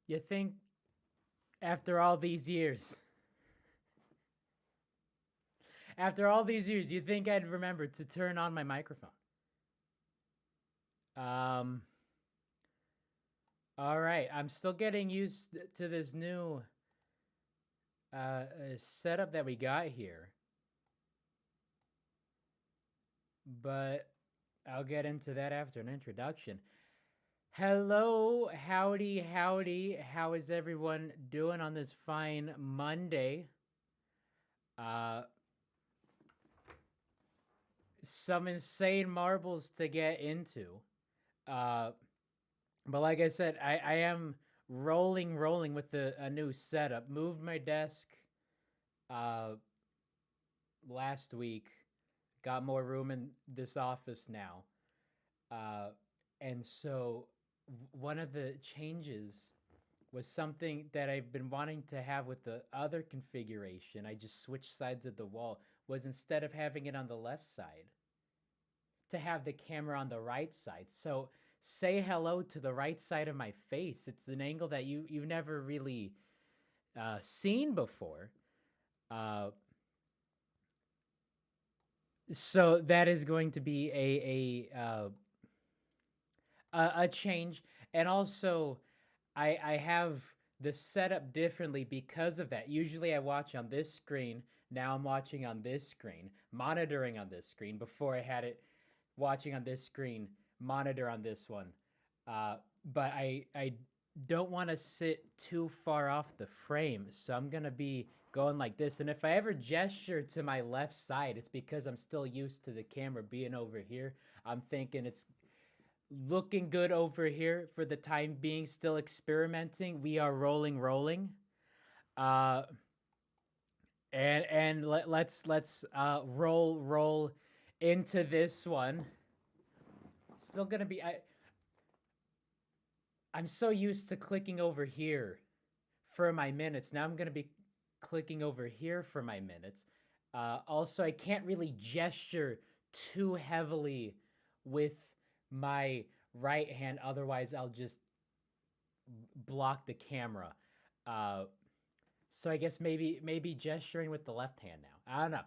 You think after all these years, you think I'd remember to turn on my microphone? Um, all right. I'm still getting used to this new setup that we got here, but I'll get into that after an introduction. Hello, howdy, howdy. How is everyone doing on this fine Monday? Uh, some insane marbles to get into. Uh, but like I said, I am rolling with a new setup. Moved my desk uh, last week. Got more room in this office now. Uh, and so one of the changes was something that I've been wanting to have with the other configuration. I just switched sides of the wall. Was instead of having it on the left side, to have the camera on the right side. So say hello to the right side of my face. It's an angle that you've never really seen before. Uh, so that is going to be a change, and also I have the setup differently because of that. Usually I watch on this screen. Now I'm watching on this screen, monitoring on this screen. Before I had it watching on this screen, monitor on this one. But I don't want to sit too far off the frame, so I'm gonna be going like this. And if I ever gesture to my left side, it's because I'm still used to the camera being over here. I'm thinking it's looking good over here for the time being. Still experimenting. We are rolling. Uh, and let's roll into this one. Still gonna be I'm so used to clicking over here for my minutes. Now I'm going to be clicking over here for my minutes. Also, I can't really gesture too heavily with my right hand. Otherwise, I'll just block the camera. Uh, so I guess maybe gesturing with the left hand now. I don't know.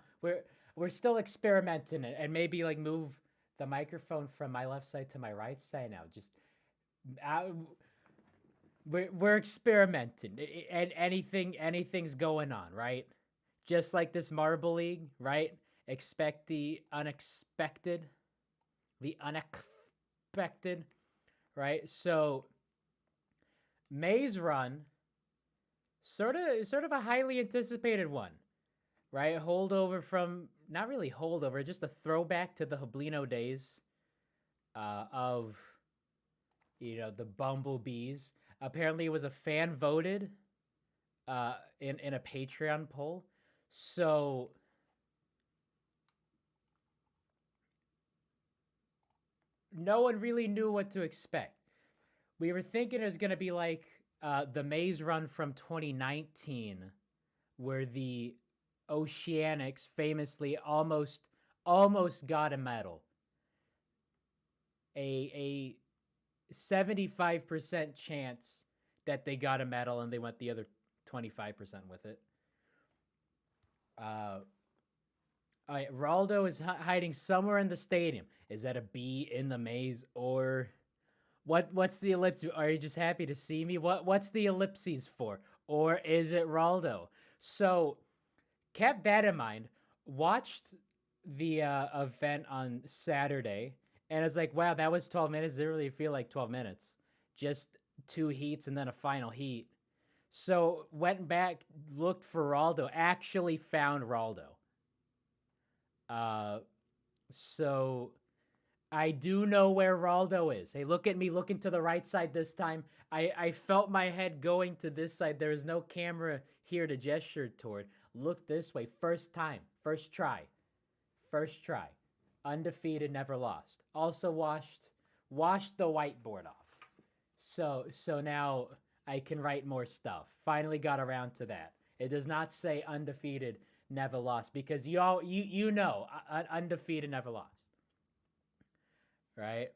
We're still experimenting it, and maybe like move the microphone from my left side to my right side now. Just uh, we're experimenting, and anything's going on, right? Just like this marble league, right? Expect the unexpected, right? So Maze Run, sort of a highly anticipated one, right? Holdover from, not really holdover, just a throwback to the Hoblino days of the bumblebees. Apparently, it was a fan voted in a Patreon poll. So no one really knew what to expect. We were thinking it was going to be like the Maze Run from 2019, where the Oceanics famously almost got a medal. A 75% chance that they got a medal, and they went the other 25% with it. Uh, all right, Raldo is hiding somewhere in the stadium. Is that a bee in the maze, or what's the ellipsis? Are you just happy to see me? What's the ellipses for? Or is it Raldo? So kept that in mind. Watched the event on Saturday, and it's like, wow, that was 12 minutes. It didn't really feel like 12 minutes. Just two heats and then a final heat. So went back, looked for Raldo, actually found Raldo. Uh, so I do know where Raldo is. Hey, look at me looking to the right side this time. I felt my head going to this side. There is no camera here to gesture toward. Look this way. First time. First try. First try. Undefeated, never lost. Also washed the whiteboard off. So now I can write more stuff. Finally got around to that. It does not say undefeated, never lost, because you know undefeated, never lost, right?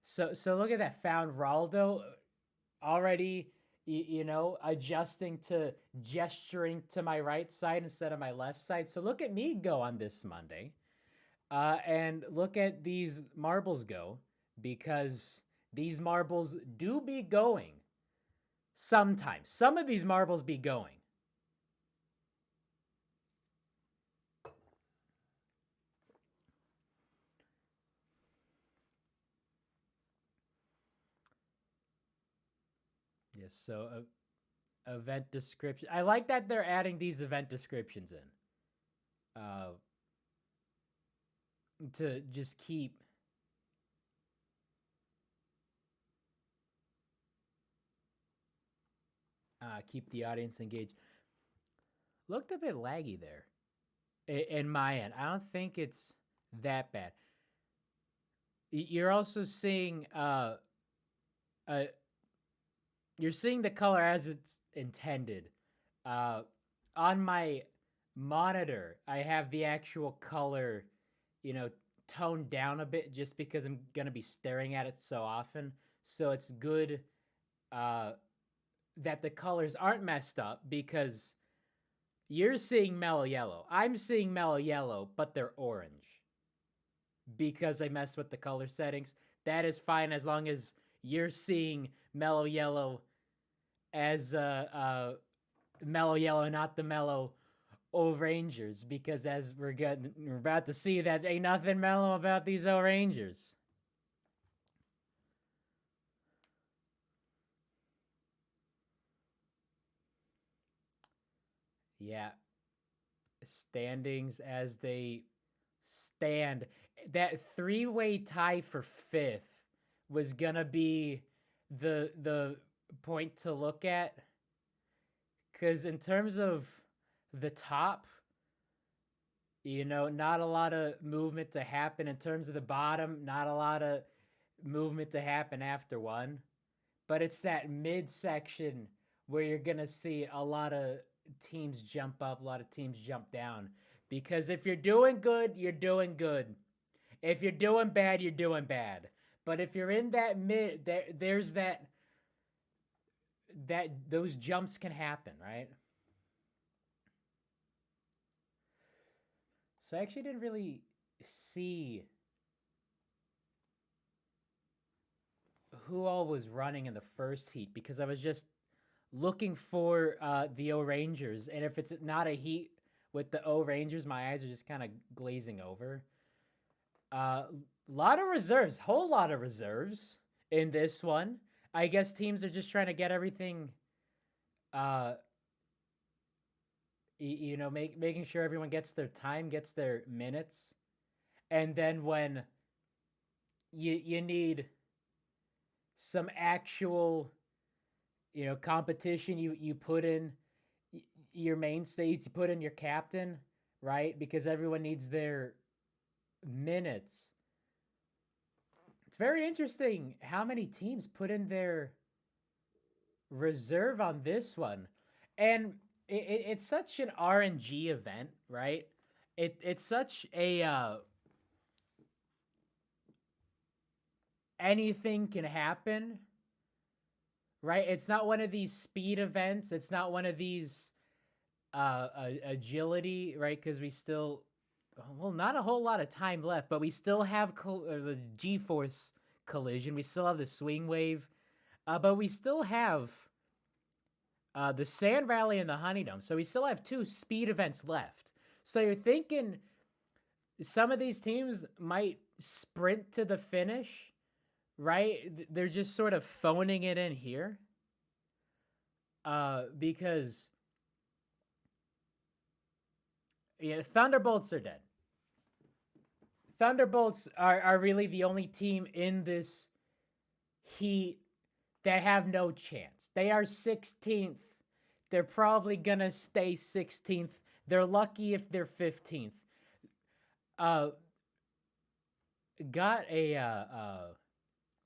So look at that. Found Raldo already adjusting to gesturing to my right side instead of my left side. So look at me go on this Monday, and look at these marbles go, because these marbles do be going sometimes. Some of these marbles be going. Yes, so event description. I like that they're adding these event descriptions in, to just keep the audience engaged. Looked a bit laggy there in my end. I don't think it's that bad. You're also seeing uh you're seeing the color as it's intended. Uh, on my monitor, I have the actual color, toned down a bit, just because I'm gonna be staring at it so often. So it's good uh, that the colors aren't messed up, because you're seeing mellow yellow. I'm seeing mellow yellow, but they're orange because I messed with the color settings. That is fine as long as you're seeing mellow yellow as mellow yellow, not the mellow Rangers, because as we're about to see, that ain't nothing mellow about these Rangers. Yeah, standings as they stand. That three-way tie for fifth was gonna be the point to look at, because in terms of the top, not a lot of movement to happen. In terms of the bottom, not a lot of movement to happen after one. But it's that midsection where you're going to see a lot of teams jump up, a lot of teams jump down. Because if you're doing good, you're doing good. If you're doing bad, you're doing bad. But if you're in that mid, there's that those jumps can happen, right? So I actually didn't really see who all was running in the first heat, because I was just looking for the O Rangers, and if it's not a heat with the O Rangers, my eyes are just kind of glazing over. Lot of reserves, whole lot of reserves in this one. I guess teams are just trying to get everything, uh, making sure everyone gets their time, gets their minutes, and then when you need some actual, competition, you put in your mainstays, you put in your captain, right? Because everyone needs their minutes. It's very interesting how many teams put in their reserve on this one. And it's such an RNG event, right? It's such a anything can happen, right? It's not one of these speed events. It's not one of these agility, right? Because we still, well, not a whole lot of time left, but we still have the G-force collision. We still have the swing wave, but we still have the Sand Rally and the Honeydome. So we still have two speed events left. So you're thinking some of these teams might sprint to the finish, right? They're just sort of phoning it in here. Because Thunderbolts are dead. Thunderbolts are really the only team in this heat that have no chance. They are 16th. They're probably gonna stay 16th. They're lucky if they're 15th. Got a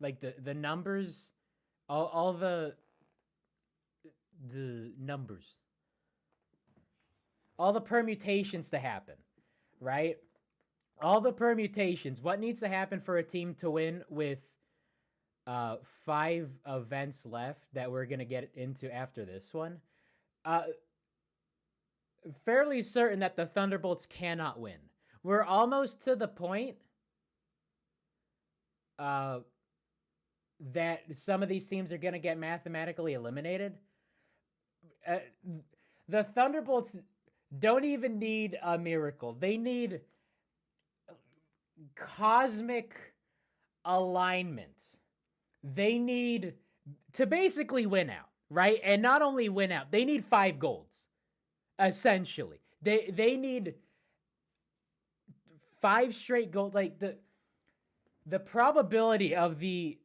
like the numbers, all the numbers, all the permutations to happen, right? All the permutations. What needs to happen for a team to win with 5 events left that we're gonna get into after this one. Uh, Fairly certain that the Thunderbolts cannot win. We're almost to the point uh, that some of these teams are gonna get mathematically eliminated. Uh, the Thunderbolts don't even need a miracle. They need cosmic alignment. They need to basically win out, right? And not only win out, they need 5 golds, essentially. They need 5 straight gold. Like the probability of the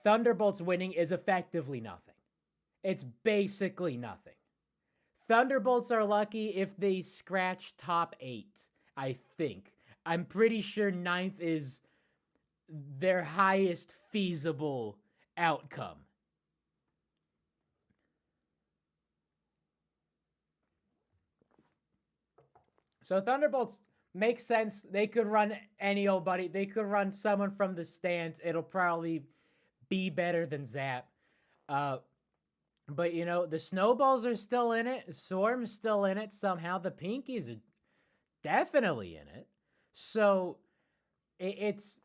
Thunderbolts winning is effectively nothing. It's basically nothing. Thunderbolts are lucky if they scratch top 8, I think. I'm pretty sure ninth is their highest feasible outcome. So Thunderbolts make sense. They could run any old buddy. They could run someone from the stands. It'll probably be better than Zap. But you know, the Snowballs are still in it. Swarm's still in it somehow. The Pinkies are definitely in it. So it's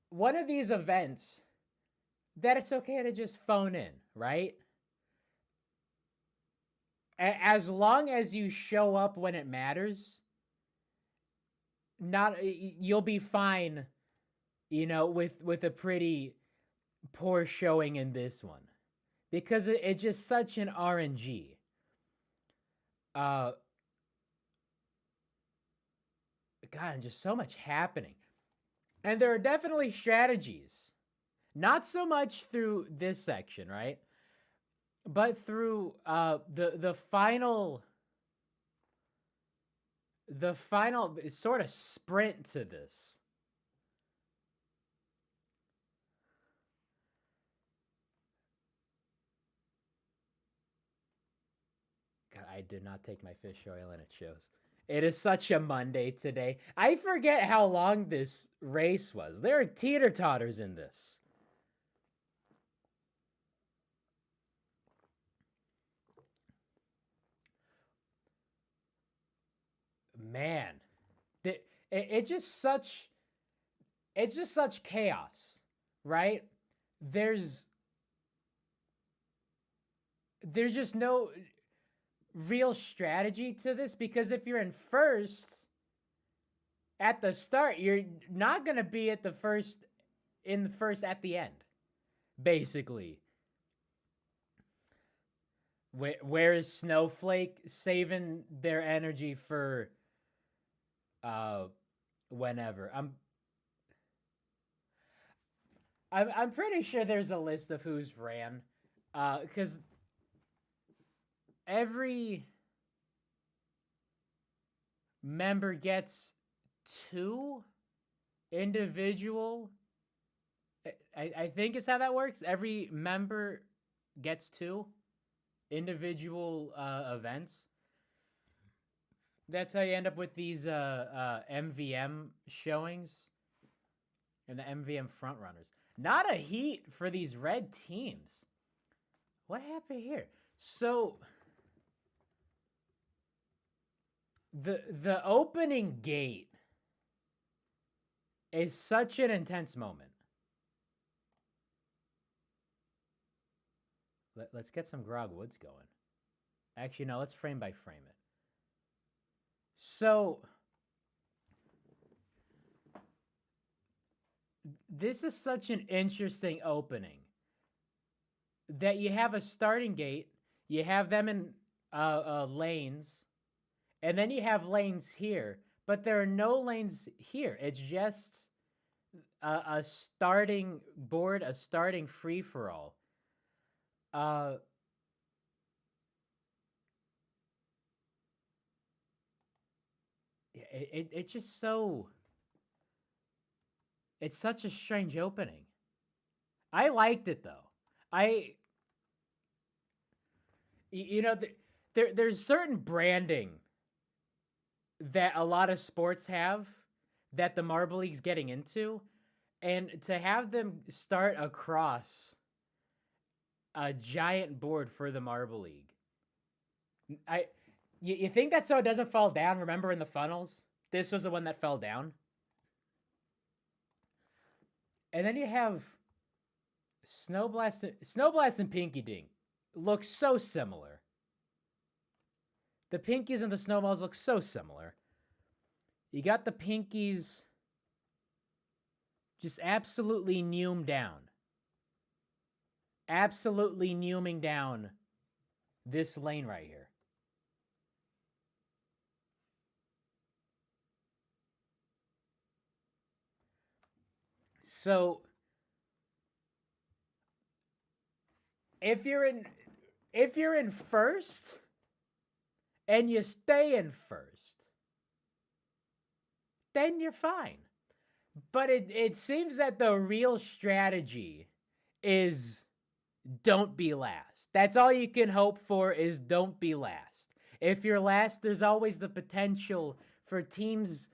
one of these events that it's okay to just phone in, right? As long as you show up when it matters, not you'll be fine, you know, with a pretty poor showing in this one. Because it's just such an RNG. God, and just so much happening. And there are definitely strategies. Not so much through this section, right? But through the final sort of sprint to this. God, I did not take my fish oil and it shows. It is such a Monday today. I forget how long this race was. There are teeter-totters in this. Man, it's just such chaos, right? There's just no real strategy to this because if you're in first at the start, you're not going to be at the first at the end, basically. Where is Snowflake saving their energy for whenever? I'm pretty sure there's a list of who's ran because every member gets 2 individual. I think is how that works. Every member gets 2 individual events. That's how you end up with these MVM showings and the MVM frontrunners. Not a heat for these red teams. What happened here? So the opening gate is such an intense moment. Let's get some Grog Woods going. Actually, no, let's frame by frame it. So this is such an interesting opening that you have a starting gate, you have them in lanes, and then you have lanes here, but there are no lanes here. It's just a starting board, a starting free-for-all. It's just so... It's such a strange opening. I liked it, though. You know, there's certain branding that a lot of sports have that the Marble League's getting into. And to have them start across a giant board for the Marble League, I you think that so it doesn't fall down? Remember in the funnels, this was the one that fell down, and then you have Snowblast and Pinky Dink look so similar. The Pinkies and the Snowballs look so similar. You got the Pinkies just absolutely neumed down. Absolutely neuming down this lane right here. So if you're in first and you stay in first, then you're fine. But it seems that the real strategy is don't be last. That's all you can hope for, is don't be last. If you're last, there's always the potential for teams,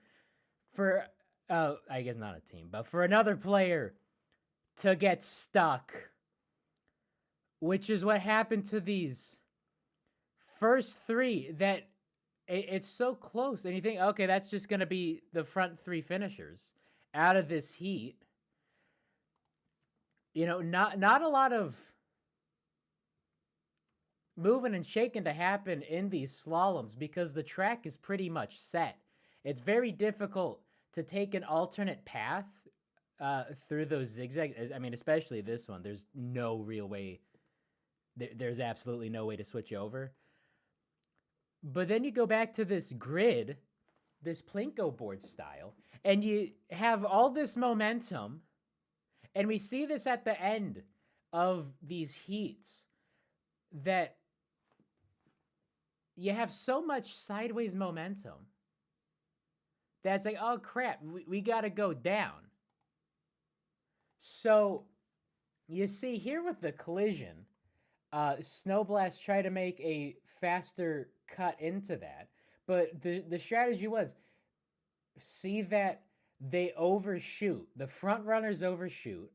for I guess not a team, but for another player to get stuck, which is what happened to these first three, that it's so close. And you think, okay, that's just going to be the front three finishers out of this heat. You know, not a lot of moving and shaking to happen in these slaloms because the track is pretty much set. It's very difficult to take an alternate path through those zigzags. I mean, especially this one. There's no real way. There's absolutely no way to switch over. But then you go back to this grid, this Plinko board style, and you have all this momentum. And we see this at the end of these heats, that you have so much sideways momentum that's like, oh crap, we got to go down. So you see here with the collision, Snowblast tried to make a faster cut into that, but the strategy was, see that they overshoot, the front runners overshoot,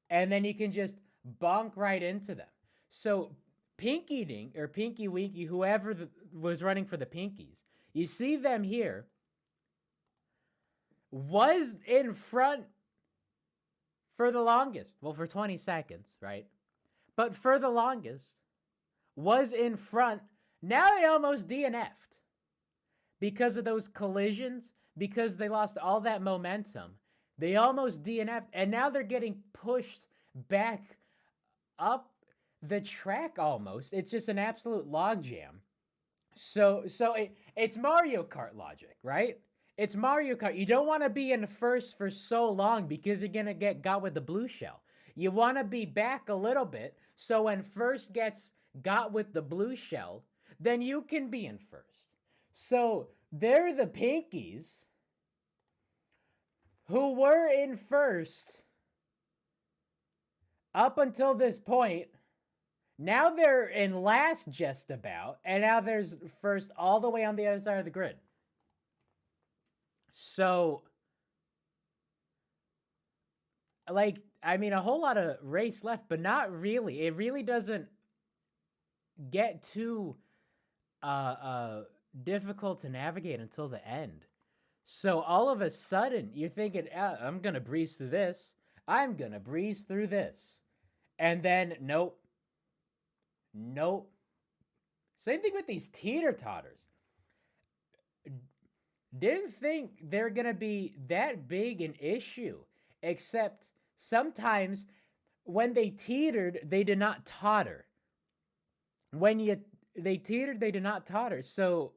and then you can just bonk right into them. So Pinky Dink or Pinky Winky, whoever was running for the Pinkies, you see them here, was in front for the longest. Well, for 20 seconds, right? But for the longest, was in front. Now they almost DNF'd because of those collisions, because they lost all that momentum. They almost DNF'd, and now they're getting pushed back up the track almost. It's just an absolute logjam. So it's Mario Kart logic, right? It's Mario Kart. You don't want to be in first for so long because you're going to get got with the blue shell. You want to be back a little bit, so when first gets got with the blue shell, then you can be in first. So they're the Pinkies who were in first up until this point. Now they're in last just about, and now there's first all the way on the other side of the grid. So, like, I mean, a whole lot of race left, but not really. It really doesn't get too difficult to navigate until the end. So all of a sudden, you're thinking, I'm going to breeze through this. I'm going to breeze through this. And then, nope. Nope. Same thing with these teeter-totters. Didn't think they're going to be that big an issue, except sometimes when they teetered, they did not totter. When they teetered, they did not totter. So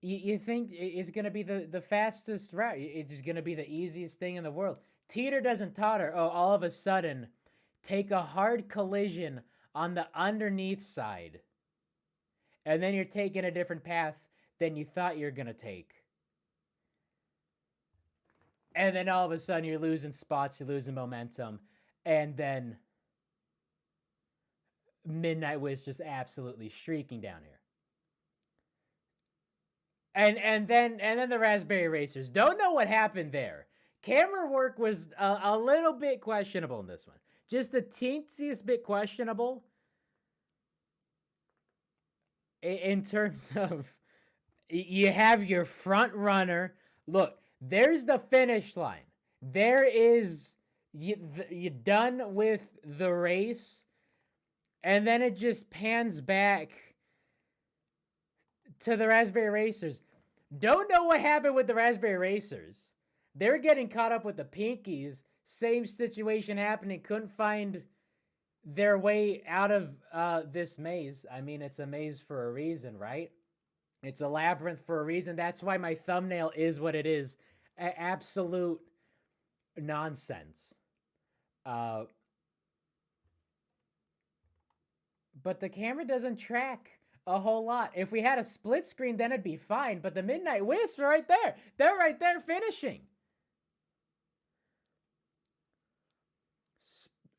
you think it's going to be the fastest route. It's just going to be the easiest thing in the world. Teeter doesn't totter. Oh, all of a sudden, take a hard collision on the underneath side. And then you're taking a different path than you thought you were going to take. And then all of a sudden you're losing spots, you're losing momentum. And then Midnight Wish just absolutely streaking down here. And then the Raspberry Racers. Don't know what happened there. Camera work was a little bit questionable in this one. Just the teensiest bit questionable in terms of you have your front runner. Look, there's the finish line. There is you done with the race, and then it just pans back to the Raspberry Racers. Don't know what happened with the Raspberry Racers. They're getting caught up with the Pinkies. Same situation happening. Couldn't find their way out of this maze. I mean, it's a maze for a reason, right? It's a labyrinth for a reason. That's why my thumbnail is what it is. Absolute nonsense. But the camera doesn't track a whole lot. If we had a split screen, then it'd be fine. But the Midnight Wisps are right there. They're right there finishing.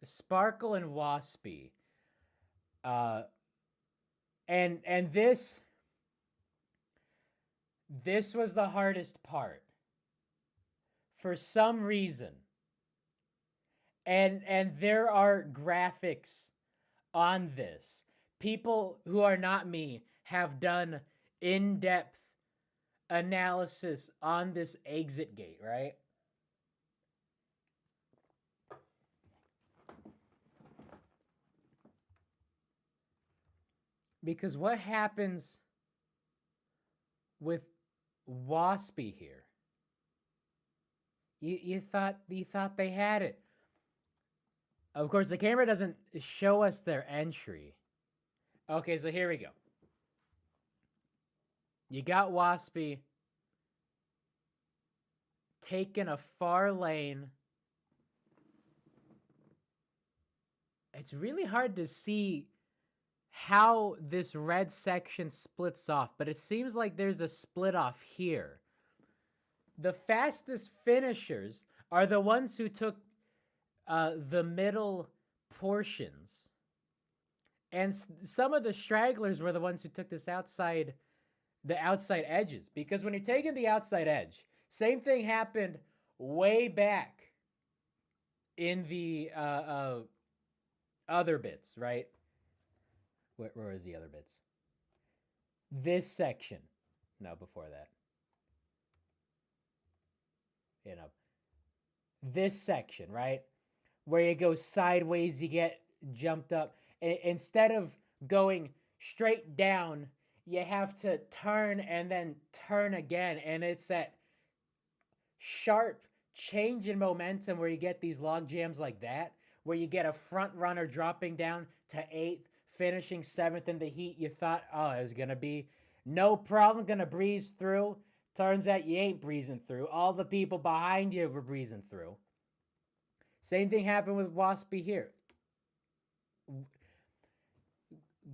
Sparkle and Waspy. And this was the hardest part. For some reason. And there are graphics on this. People who are not me have done in-depth analysis on this exit gate, right? Because what happens with Waspy here? You thought they had it. Of course, the camera doesn't show us their entry. Okay, so here we go. You got Waspy taking a far lane. It's really hard to see how this red section splits off, but it seems like there's a split off here. The fastest finishers are the ones who took the middle portions. And some of the stragglers were the ones who took the outside edges. Because when you're taking the outside edge, same thing happened way back in the other bits, right? Where is the other bits? This section. No, before that. You know, this section, right? Where you go sideways, you get jumped up. Instead of going straight down, you have to turn and then turn again. And it's that sharp change in momentum where you get these log jams like that, where you get a front runner dropping down to 8th, finishing 7th in the heat. You thought, oh, it was going to be no problem, going to breeze through. Turns out you ain't breezing through. All the people behind you were breezing through. Same thing happened with Waspy here.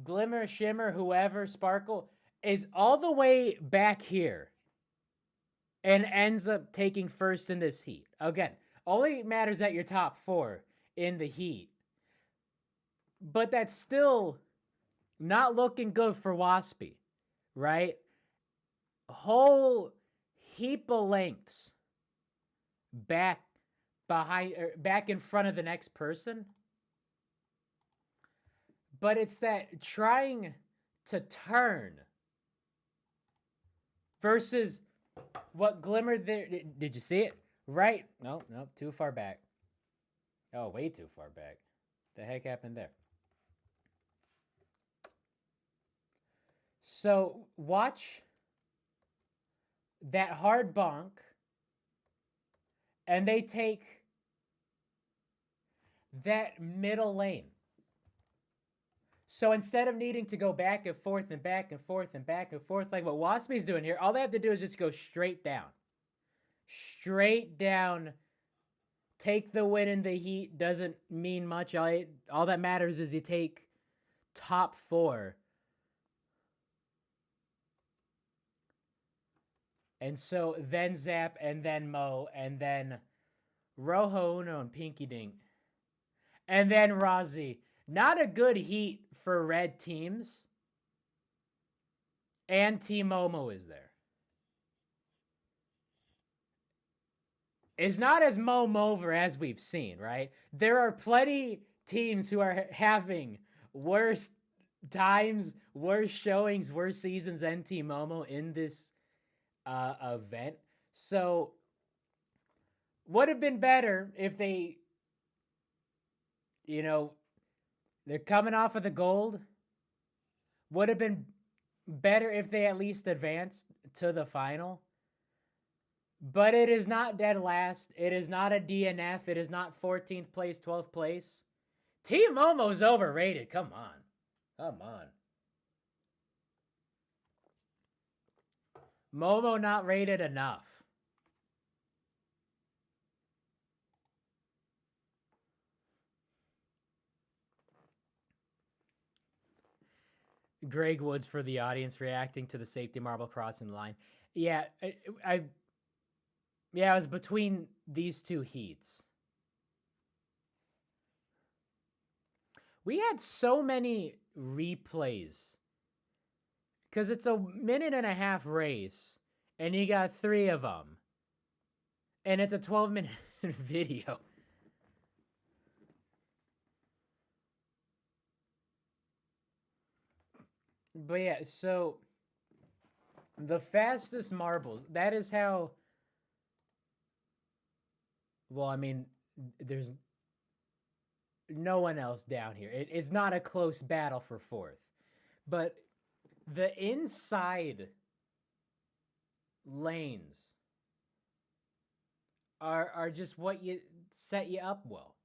Glimmer, Shimmer, whoever, Sparkle, is all the way back here and ends up taking first in this heat. Again, only matters that you're top 4 in the heat. But that's still not looking good for Waspy, right? Whole heap of lengths back in front of the next person. But it's that trying to turn versus what Glimmer there. Did you see it? Right? No, too far back. Oh, way too far back. The heck happened there? So watch that hard bonk, and they take that middle lane. So instead of needing to go back and forth and back and forth and back and forth like what Waspy's doing here, all they have to do is just go straight down. Straight down. Take the win in the heat doesn't mean much. All that matters is you take top 4. And so then Zap and then Mo and then Rojo Uno and Pinky Dink. And then Rozzy. Not a good heat for red teams. And Team Momo is there. is not as mover as we've seen, right? There are plenty teams who are having worse times, worse showings, worse seasons than Team Momo in this event. So, would have been better if they, they're coming off of the gold. Would have been better if they at least advanced to the final. But it is not dead last. It is not a DNF. It is not 14th place, 12th place. Team Momo's overrated. Come on. Come on. Momo not rated enough. Greg Woods for the audience reacting to the safety marble crossing the line. Yeah, it was between these two heats. We had so many replays because it's a minute and a half race, and you got 3 of them, and it's a 12-minute video. But yeah, so the fastest marbles, that is how, well, I mean, there's no one else down here. It's not a close battle for 4th. But the inside lanes are just what you set you up well,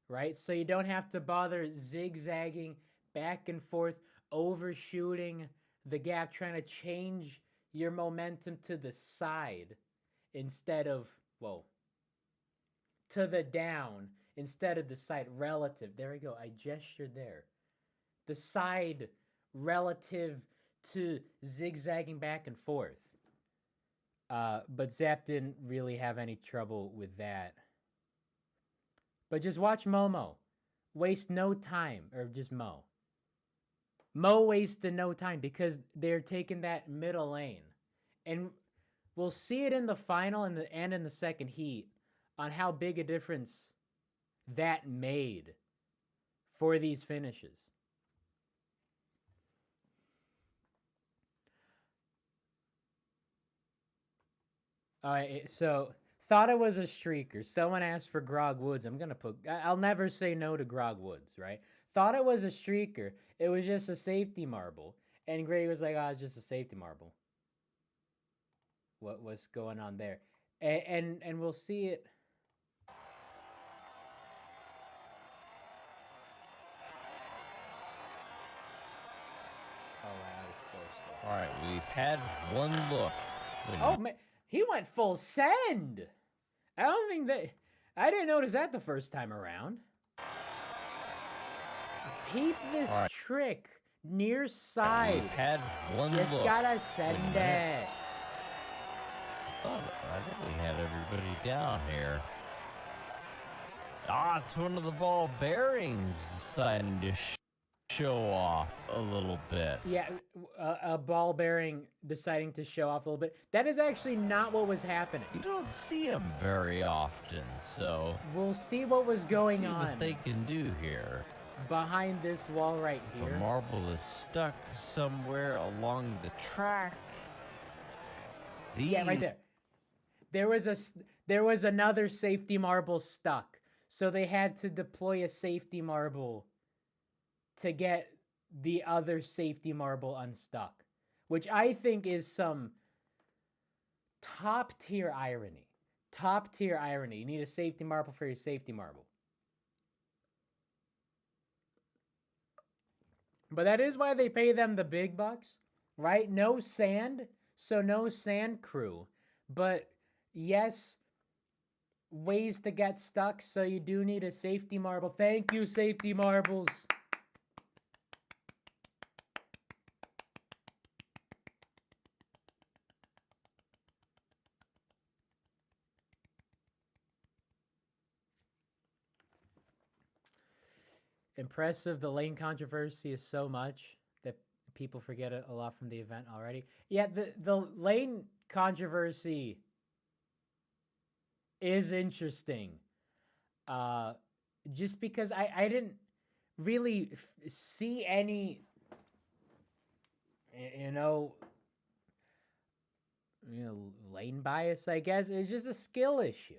right? So you don't have to bother zigzagging back and forth, overshooting the gap, trying to change your momentum to the side instead of, well, to the down instead of the side relative. There we go. I gestured there. The side relative to zigzagging back and forth. But Zap didn't really have any trouble with that. But just watch Momo. Waste no time. Or just Mo. Mo wasted no time because they're taking that middle lane. And we'll see it in the final and in the second heat on how big a difference that made for these finishes. All right, so thought it was a streaker. Someone asked for Grog Woods. I'll never say no to Grog Woods, right? Thought it was a streaker. It was just a safety marble. And Gray was like, it's just a safety marble. What's going on there? And we'll see it. Oh, wow, that is so slow. All right, we've had one look. Oh, man. He went full send. I didn't notice that the first time around. Peep this trick. Near side. We've had one Just look. gotta send it. I think we had everybody down here. It's one of the ball bearings deciding to show off a little bit. Yeah, a ball bearing deciding to show off a little bit. That is actually not what was happening. You don't see them very often, so we'll see what was going on. What they can do here. Behind this wall right here. The marble is stuck somewhere along the track. Yeah, right there. There was another safety marble stuck. So they had to deploy a safety marble to get the other safety marble unstuck, which I think is some top tier irony. Top tier irony. You need a safety marble for your safety marble. But that is why they pay them the big bucks, right? No sand, so no sand crew. But yes, ways to get stuck, so you do need a safety marble. Thank you, safety marbles. Impressive. The lane controversy is so much that people forget a lot from the event already. Yeah, the lane controversy is interesting. Uh, just because I didn't really see any, you know, lane bias. I guess it's just a skill issue.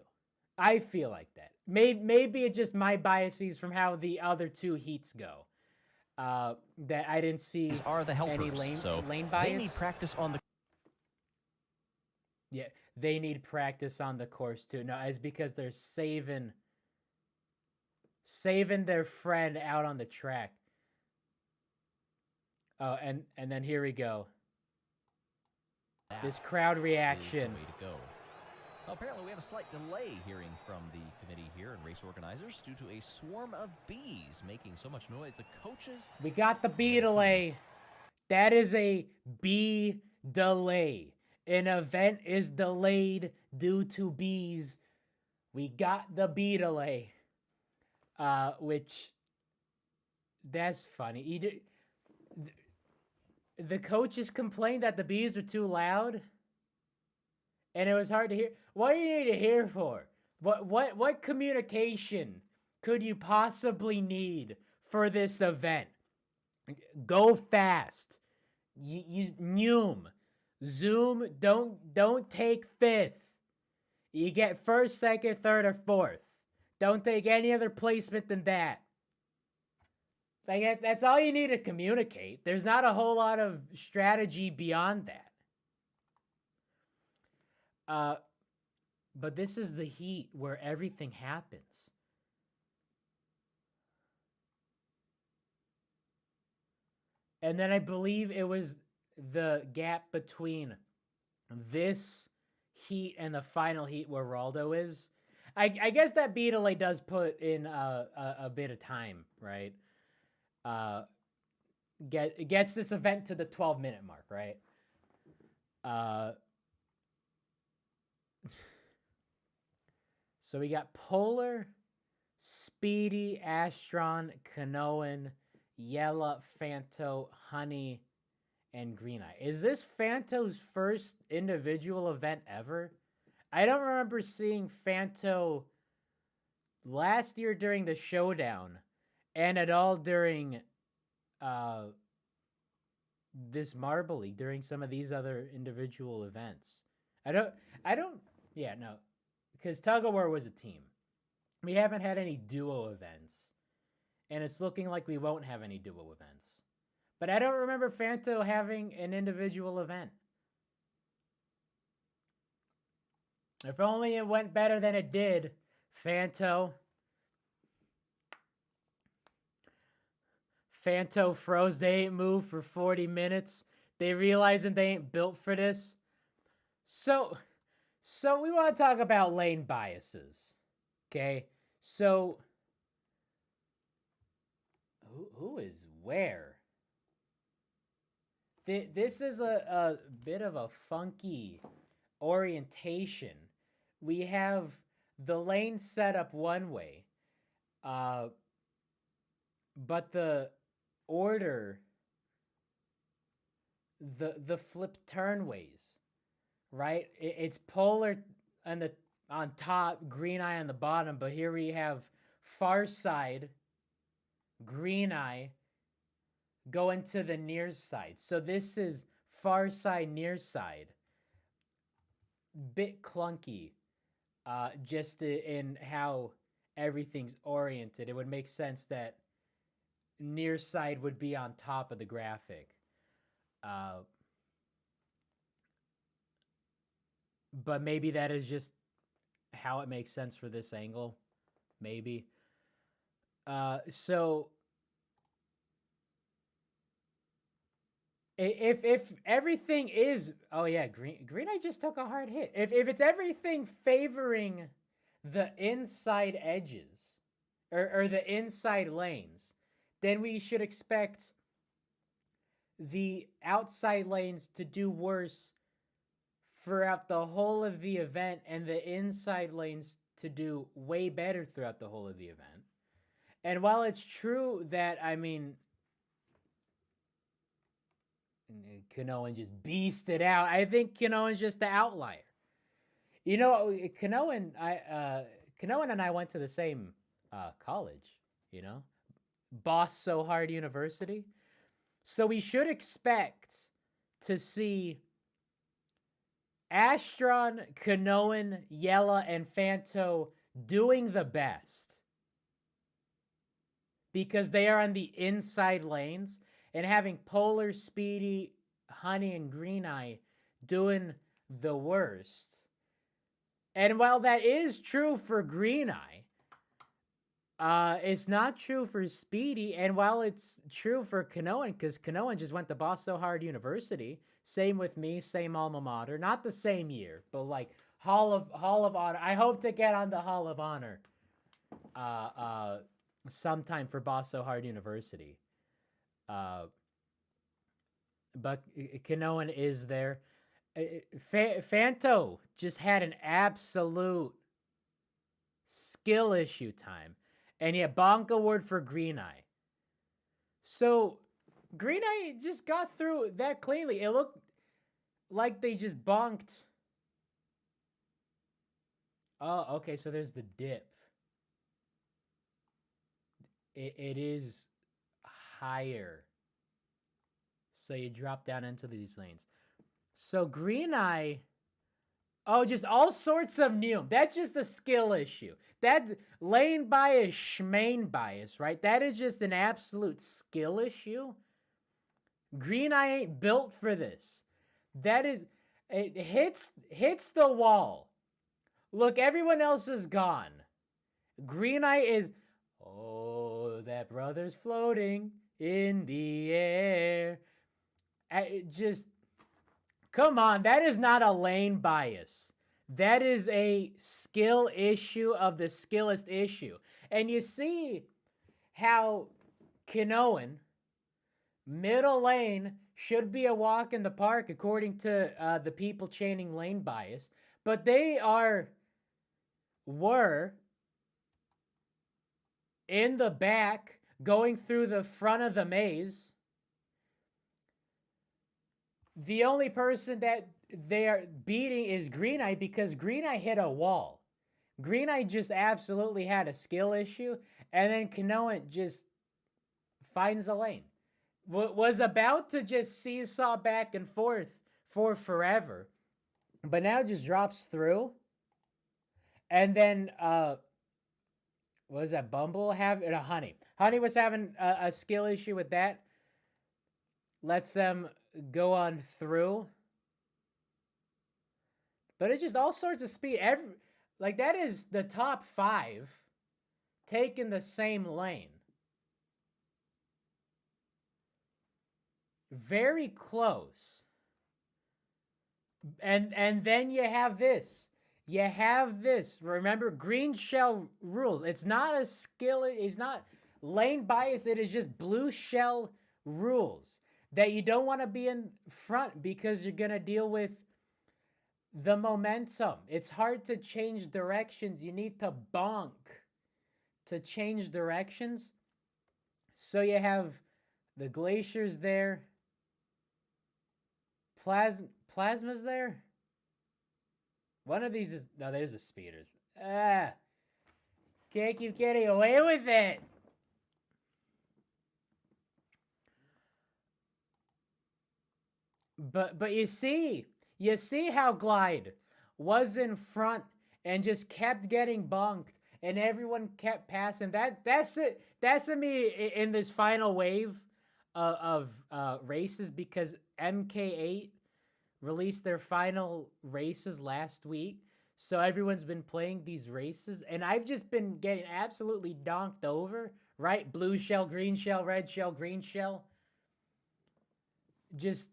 I feel like that. Maybe it's just my biases from how the other two heats go. That I didn't see Are the helpers, any lane so bias. they need practice on the. Yeah, they need practice on the course too. No, it's because they're saving their friend out on the track. Oh, and then here we go. This crowd reaction. Is the way to go. Apparently, we have a slight delay hearing from the committee here and race organizers due to a swarm of bees making so much noise. The coaches. We got the bee delay. That is a bee delay. An event is delayed due to bees. We got the bee delay. Which, that's funny. The coaches complained that the bees were too loud, and it was hard to hear. What do you need to hear for? What communication could you possibly need for this event? Go fast. Zoom. Don't take fifth. You get first, second, third, or fourth. Don't take any other placement than that. Like, that's all you need to communicate. There's not a whole lot of strategy beyond that. But this is the heat where everything happens. And then I believe it was the gap between this heat and the final heat where Raldo is. I guess that bee delay does put in a bit of time, right? Gets this event to the 12-minute mark, right? So we got Polar, Speedy, Astron, Kanoan, Yella, Fanto, Honey, and Green Eye. Is this Fanto's first individual event ever? I don't remember seeing Fanto last year during the showdown, and at all during this Marble League, during some of these other individual events. Yeah, no. Because Tug of War was a team. We haven't had any duo events. And it's looking like we won't have any duo events. But I don't remember Fanto having an individual event. If only it went better than it did, Fanto. Fanto froze. They ain't moved for 40 minutes. They realizing they ain't built for this. So we want to talk about lane biases. Okay? So who is where? This is a bit of a funky orientation. We have the lane set up one way, but the order, the flip turn ways, right? It's Polar on top, Green Eye on the bottom, but here we have far side, Green Eye, going to the near side. So this is far side, near side. Bit clunky, just in how everything's oriented. It would make sense that near side would be on top of the graphic. But maybe that is just how it makes sense for this angle. Maybe. So if everything is, oh yeah, Green Eye just took a hard hit. If it's everything favoring the inside edges or the inside lanes, then we should expect the outside lanes to do worse throughout the whole of the event and the inside lanes to do way better throughout the whole of the event. And while it's true that, I mean, Kanoan just beasted out, I think Kanoan's just the outlier. You know, Kanoan and I went to the same college. You know, Boss So Hard University. So we should expect to see Astron, Kanoan, Yella, and Fanto doing the best because they are on the inside lanes, and having Polar, Speedy, Honey, and Green Eye doing the worst. And while that is true for Green Eye, it's not true for Speedy. And while it's true for Kanoan, because Kanoan just went to Boss So Hard University, same with me, same alma mater, not the same year, but like Hall of Honor. I hope to get on the Hall of Honor sometime for Boss So Hard University. But Kanoan is there. Fanto just had an absolute skill issue time, and he had bonk award for Green Eye. So Green Eye just got through that cleanly. It looked like they just bonked. Oh, okay. So there's the dip. It is higher. So you drop down into these lanes. So Green Eye, oh, just all sorts of new. That's just a skill issue. That lane bias, schmain bias, right? That is just an absolute skill issue. Green Eye ain't built for this. That is, it hits the wall. Look, everyone else is gone. Green Eye is, oh, that brother's floating in the air. Just, come on, that is not a lane bias. That is a skill issue of the skillest issue. And you see how Kanoan, middle lane, should be a walk in the park according to the people chaining lane bias. But they were in the back going through the front of the maze. The only person that they are beating is Green Eye because Green Eye hit a wall. Green Eye just absolutely had a skill issue, and then Kanoan just finds a lane. Was about to just seesaw back and forth for forever, but now just drops through. And then, what was that? Bumble have it? Honey. Honey was having a skill issue with that. Lets them go on through. But it's just all sorts of speed. Like that is the top 5 taking the same lane. Very close. And then you have this. You have this. Remember, green shell rules. It's not a skill. It's not lane bias. It is just blue shell rules. That you don't want to be in front because you're going to deal with the momentum. It's hard to change directions. You need to bonk to change directions. So you have the glaciers there. Plasma's there. One of these is... No, there's a speeders. Can't keep getting away with it. But you see how Glide was in front and just kept getting bonked, and everyone kept passing. That's it. That's me in this final wave of races because MK8 released their final races last week. So everyone's been playing these races, and I've just been getting absolutely donked over, right? Blue shell, green shell, red shell, green shell. Just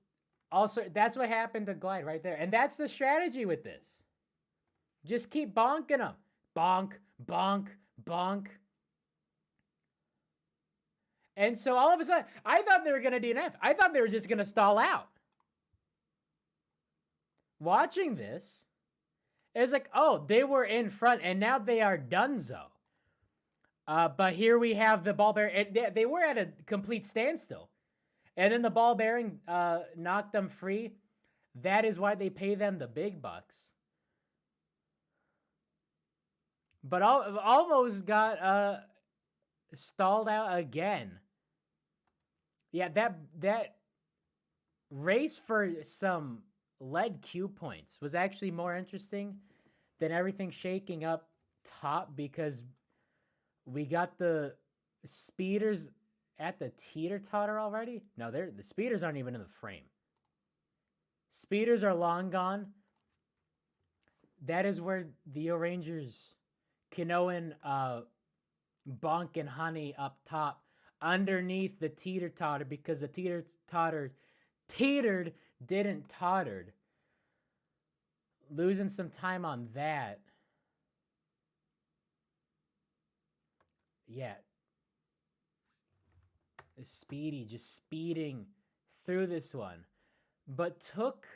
also, that's what happened to Glide right there. And that's the strategy with this. Just keep bonking them. Bonk, bonk, bonk. And so all of a sudden, I thought they were going to DNF. I thought they were just going to stall out. Watching this, it's like, oh, they were in front, and now they are donezo. But here we have the ball bearing. They were at a complete standstill. And then the ball bearing knocked them free. That is why they pay them the big bucks. but almost got stalled out again. Yeah, that race for some lead Q points was actually more interesting than everything shaking up top because we got the speeders at the teeter totter already. No, the speeders aren't even in the frame. Speeders are long gone. That is where the Rangers, Kanoan, Bonk, and Honey up top underneath the teeter totter because the teeter totter teetered, didn't tottered. Losing some time on that. Yeah. Speedy, just speeding through this one. But took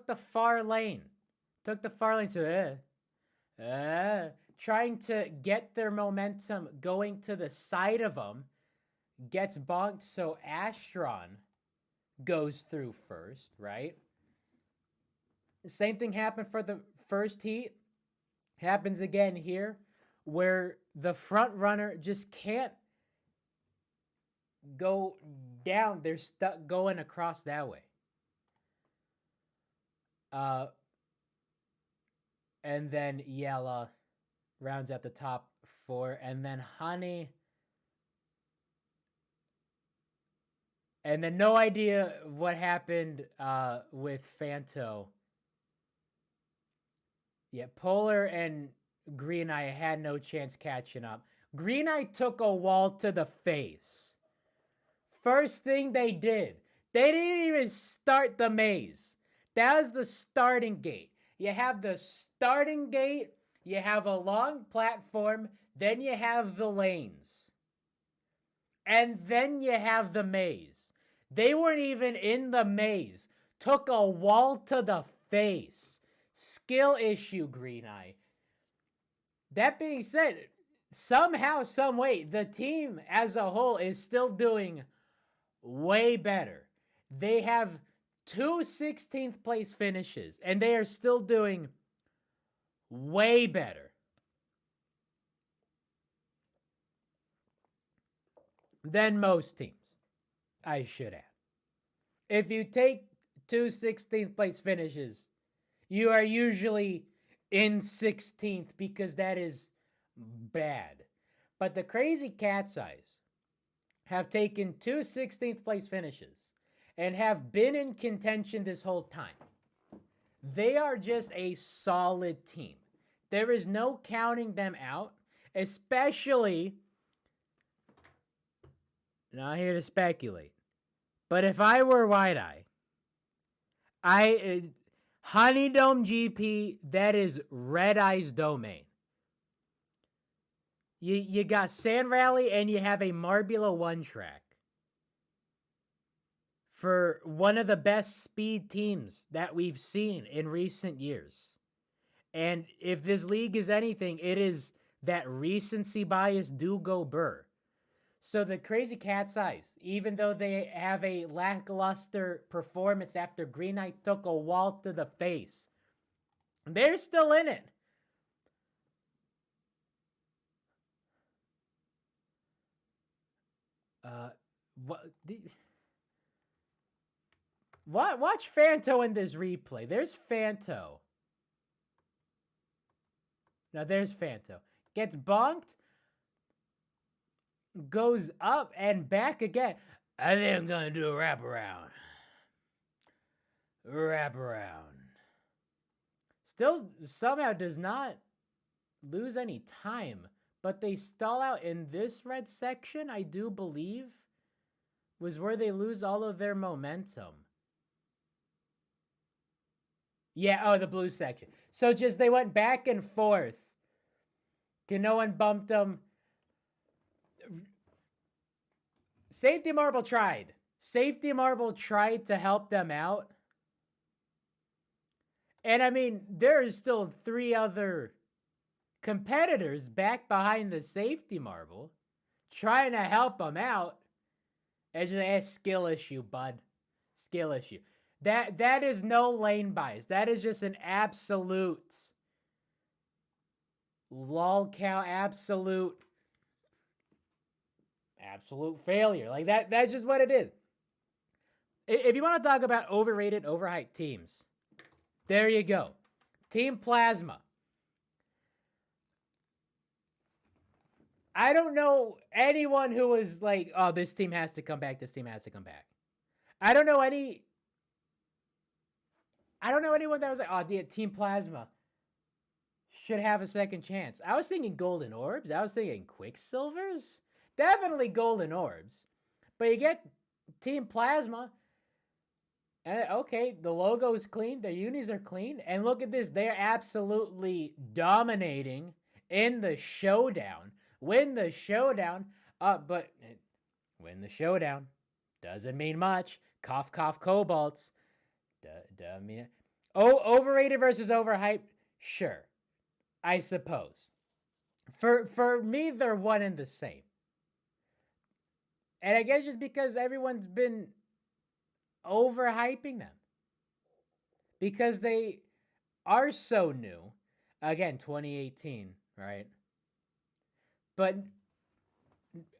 the far lane. Took the far lane. So, trying to get their momentum going to the side of them. Gets bonked, so Astron goes through first, right? The same thing happened for the first heat. Happens again here, where the front runner just can't go down. They're stuck going across that way. And then Yella rounds out the top four, and then Honey. And then no idea what happened with Fanto. Yeah, Polar and Green Eye had no chance catching up. Green Eye took a wall to the face. First thing they did, they didn't even start the maze. That was the starting gate. You have the starting gate, you have a long platform, then you have the lanes. And then you have the maze. They weren't even in the maze. Took a wall to the face. Skill issue, Green Eye. That being said, somehow, some way, the team as a whole is still doing way better. They have 2 16th place finishes, and they are still doing way better than most teams, I should add. If you take 2 16th place finishes, you are usually in 16th because that is bad. But the Crazy Cat's Eyes have taken 2 16th place finishes and have been in contention this whole time. They are just a solid team. There is no counting them out, especially, not here to speculate, but if I were Wide Eye, Honeydome GP, that is Red Eye's domain. You got Sand Rally and you have a Marbula 1 track for one of the best speed teams that we've seen in recent years. And if this league is anything, it is that recency bias do go burr. So the Crazy Cat's Eyes, even though they have a lackluster performance after Green Knight took a wall to the face, they're still in it. Watch Fanto in this replay. There's Fanto. Now there's Fanto. Gets bonked. Goes up and back again. I think I'm going to do a wraparound. Still somehow does not lose any time. But they stall out in this red section, I do believe, was where they lose all of their momentum. Yeah, oh, the blue section. So just they went back and forth. No one bumped them. Safety Marble tried. Safety Marble tried to help them out. And I mean, there's still 3 other competitors back behind the Safety Marble trying to help them out. It's just a skill issue, bud. Skill issue. That is no lane bias. That is just an absolute Lol cow, absolute failure. Like that's just what it is. If you want to talk about overrated, overhyped teams, there you go. Team Plasma. I don't know anyone who was like, oh, this team has to come back. This team has to come back. I don't know anyone that was like, oh, the Team Plasma should have a second chance. I was thinking Golden Orbs. I was thinking Quicksilvers. Definitely Golden Orbs. But you get Team Plasma. And okay, the logo is clean. Their unis are clean. And look at this. They're absolutely dominating in the showdown. Win the showdown. But win the showdown doesn't mean much. Cough, cough, Cobalts. Overrated versus overhyped? Sure. I suppose. For me, they're one and the same. And I guess just because everyone's been overhyping them. Because they are so new. Again, 2018, right? But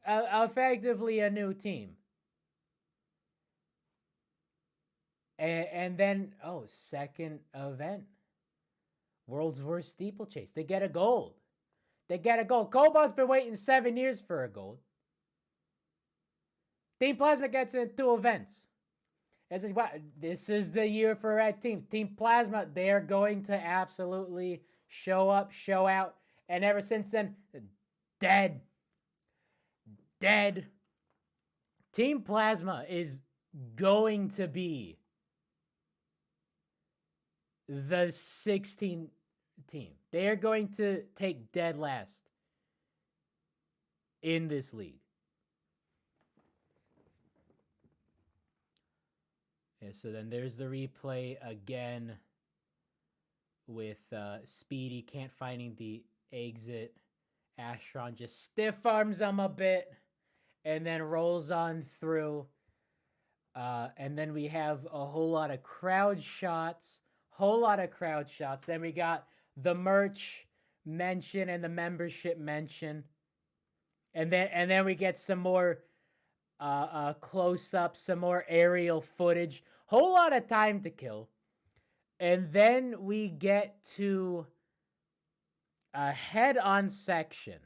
effectively a new team. And then, second event. World's worst steeplechase. They get a gold. Cobalt's been waiting 7 years for a gold. Team Plasma gets in 2 events. It's like, wow, this is the year for Red Team. Team Plasma, they are going to absolutely show up, show out. And ever since then, dead. Team Plasma is going to be the 16th team. They are going to take dead last in this league. Yeah, so then there's the replay again with Speedy can't finding the exit. Astron just stiff arms him a bit and then rolls on through. And then we have a whole lot of crowd shots. Then we got the merch mention and the membership mention. And then we get some more close-up, some more aerial footage. Whole lot of time to kill. And then we get to a head-on section.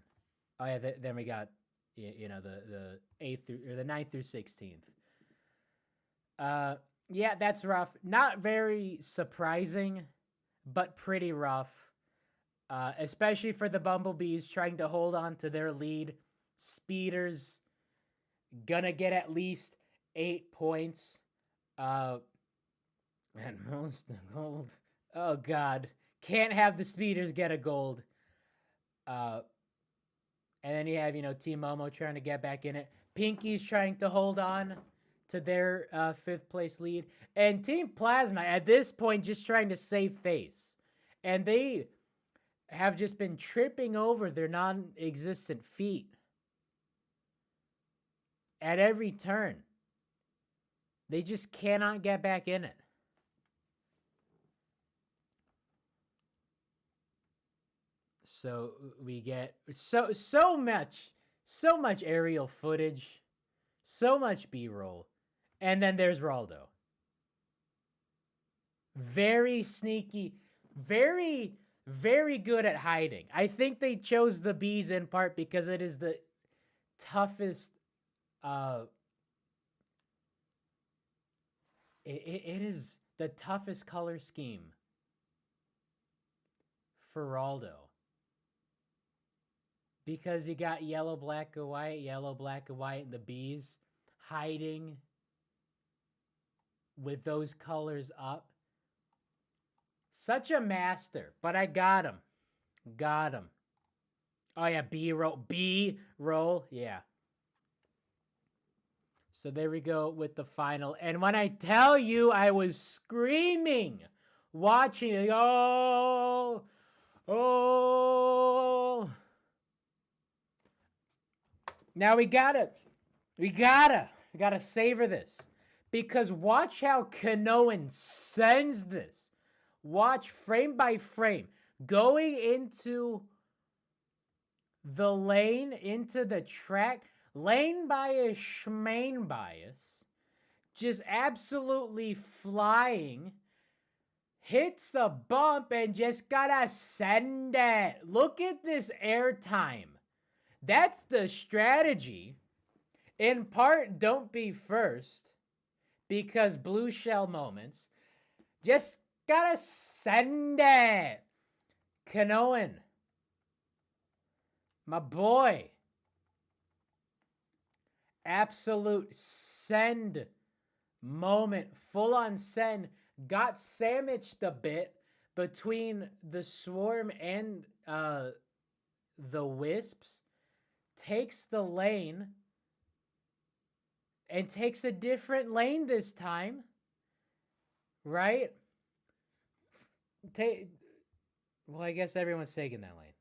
Oh yeah, then we got the 8th through or the 9th through 16th. Yeah, that's rough. Not very surprising, but pretty rough. Especially for the Bumblebees trying to hold on to their lead. Speeders gonna get at least 8 points. And most gold. Oh God, can't have the Speeders get a gold. And then you have Team Momo trying to get back in it. Pinky's trying to hold on to their 5th place lead, and Team Plasma at this point just trying to save face, and they have just been tripping over their non-existent feet at every turn. They just cannot get back in it. So we get so much aerial footage, so much B-roll. And then there's Raldo. Very sneaky, very, very good at hiding. I think they chose the bees in part because it is the toughest. It is the toughest color scheme for Raldo. Because you got yellow, black, and white, and the bees hiding with those colors up. Such a master, but I got him. Oh yeah, B-roll, yeah. So there we go with the final. And when I tell you I was screaming, watching it, oh. Now we gotta savor this. Because watch how Kanoan sends this. Watch frame by frame. Going into the lane into the track. Lane bias, schmain bias. Just absolutely flying. Hits the bump and just gotta send it. Look at this airtime. That's the strategy. In part, don't be first because blue shell moments. Just gotta send it. Kanoan, my boy. Absolute send moment. Full on send. Got sandwiched a bit between the swarm and the wisps. Takes the lane and takes a different lane this time, right? Well, I guess everyone's taking that lane.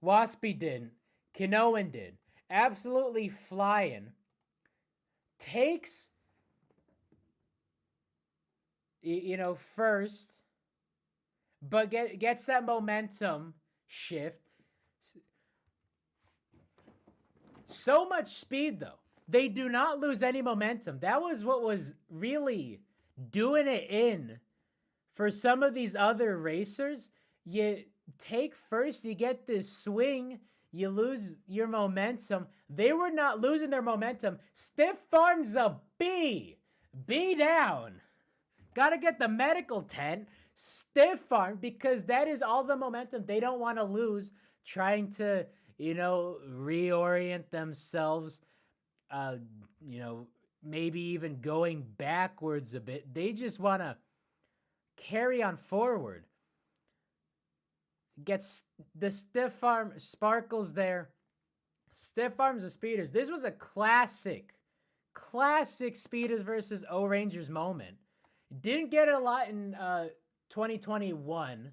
Waspy didn't. Kanoan did. Absolutely flying. Takes, first, but gets that momentum shift. So much speed, though. They do not lose any momentum. That was what was really doing it in for some of these other racers. You take first, you get this swing, you lose your momentum. They were not losing their momentum. Stiff Farm's a B. B down. Gotta get the medical tent. Stiff Farm, because that is all the momentum they don't want to lose, trying to, reorient themselves, maybe even going backwards a bit. They just want to carry on forward. Gets the Stiff Arm sparkles there. Stiff Arms of Speeders. This was a classic Speeders versus O-Rangers moment. Didn't get it a lot in 2021.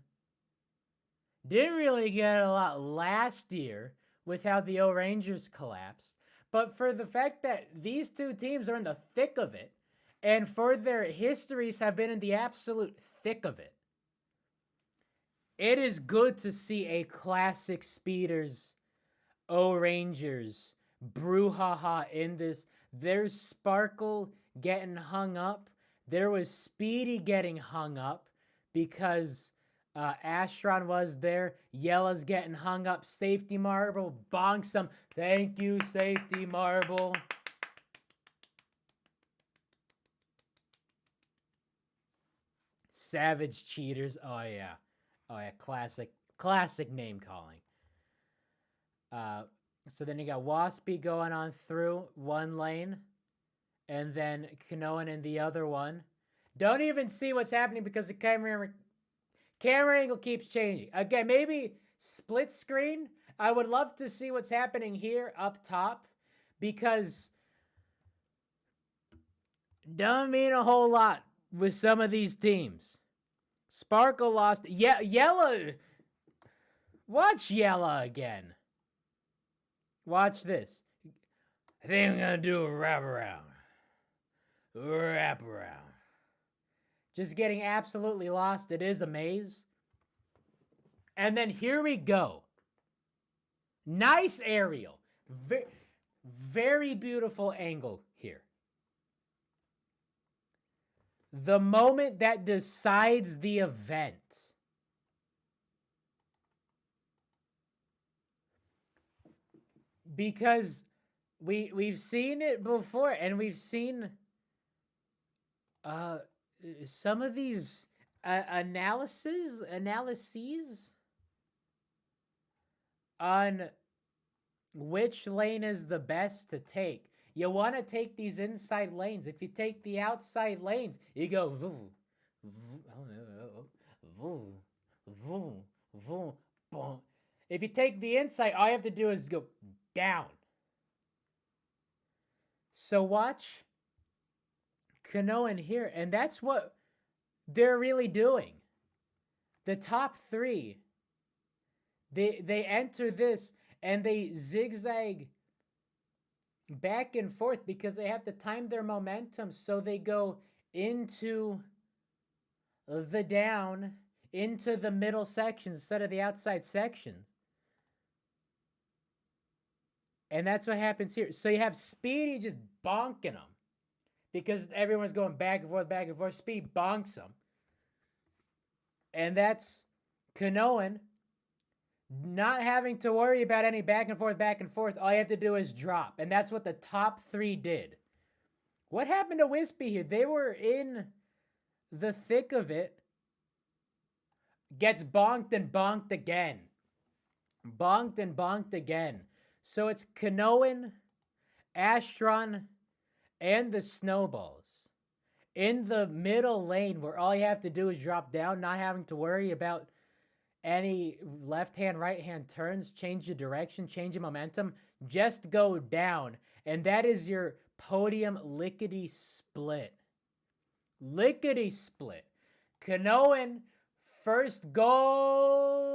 Didn't really get it a lot last year with how the O-Rangers collapsed. But for the fact that these two teams are in the thick of it, and for their histories have been in the absolute thick of it, it is good to see a classic Speeders O-Rangers brouhaha in this. There's Sparkle getting hung up. There was Speedy getting hung up because Astron was there. Yella's getting hung up. Safety Marble bonks him. Thank you, Safety Marble. Savage Cheaters. Oh yeah. Classic name calling. So then you got Waspy going on through one lane, and then Kanoan in the other one. Don't even see what's happening because the camera angle keeps changing. Again, maybe split screen. I would love to see what's happening here up top, because don't mean a whole lot with some of these teams. Sparkle lost. Yeah, Yella. Watch Yella again. Watch this. I think I'm going to do a wraparound. Just getting absolutely lost. It is a maze. And then here we go. Nice aerial. Very beautiful angle here. The moment that decides the event. Because we've seen it before, and we've seen some of these analyses on which lane is the best to take. You want to take these inside lanes. If you take the outside lanes, you go voo, voo, voo, voo, boom. If you take the inside, all you have to do is go down. So watch Kanoan here, and that's what they're really doing. The top three, they enter this and they zigzag back and forth because they have to time their momentum, so they go into the down, into the middle sections instead of the outside sections. And that's what happens here. So you have Speedy just bonking them because everyone's going back and forth, back and forth. Speedy bonks them. And that's Kanoan not having to worry about any back and forth, back and forth. All you have to do is drop. And that's what the top three did. What happened to Wispy here? They were in the thick of it. Gets bonked and bonked again. Bonked and bonked again. So it's Kanoan, Astron, and the Snowballs in the middle lane where all you have to do is drop down, not having to worry about any left-hand, right-hand turns, change the direction, change the momentum. Just go down. And that is your podium lickety-split. Lickety-split. Kanoan, first gold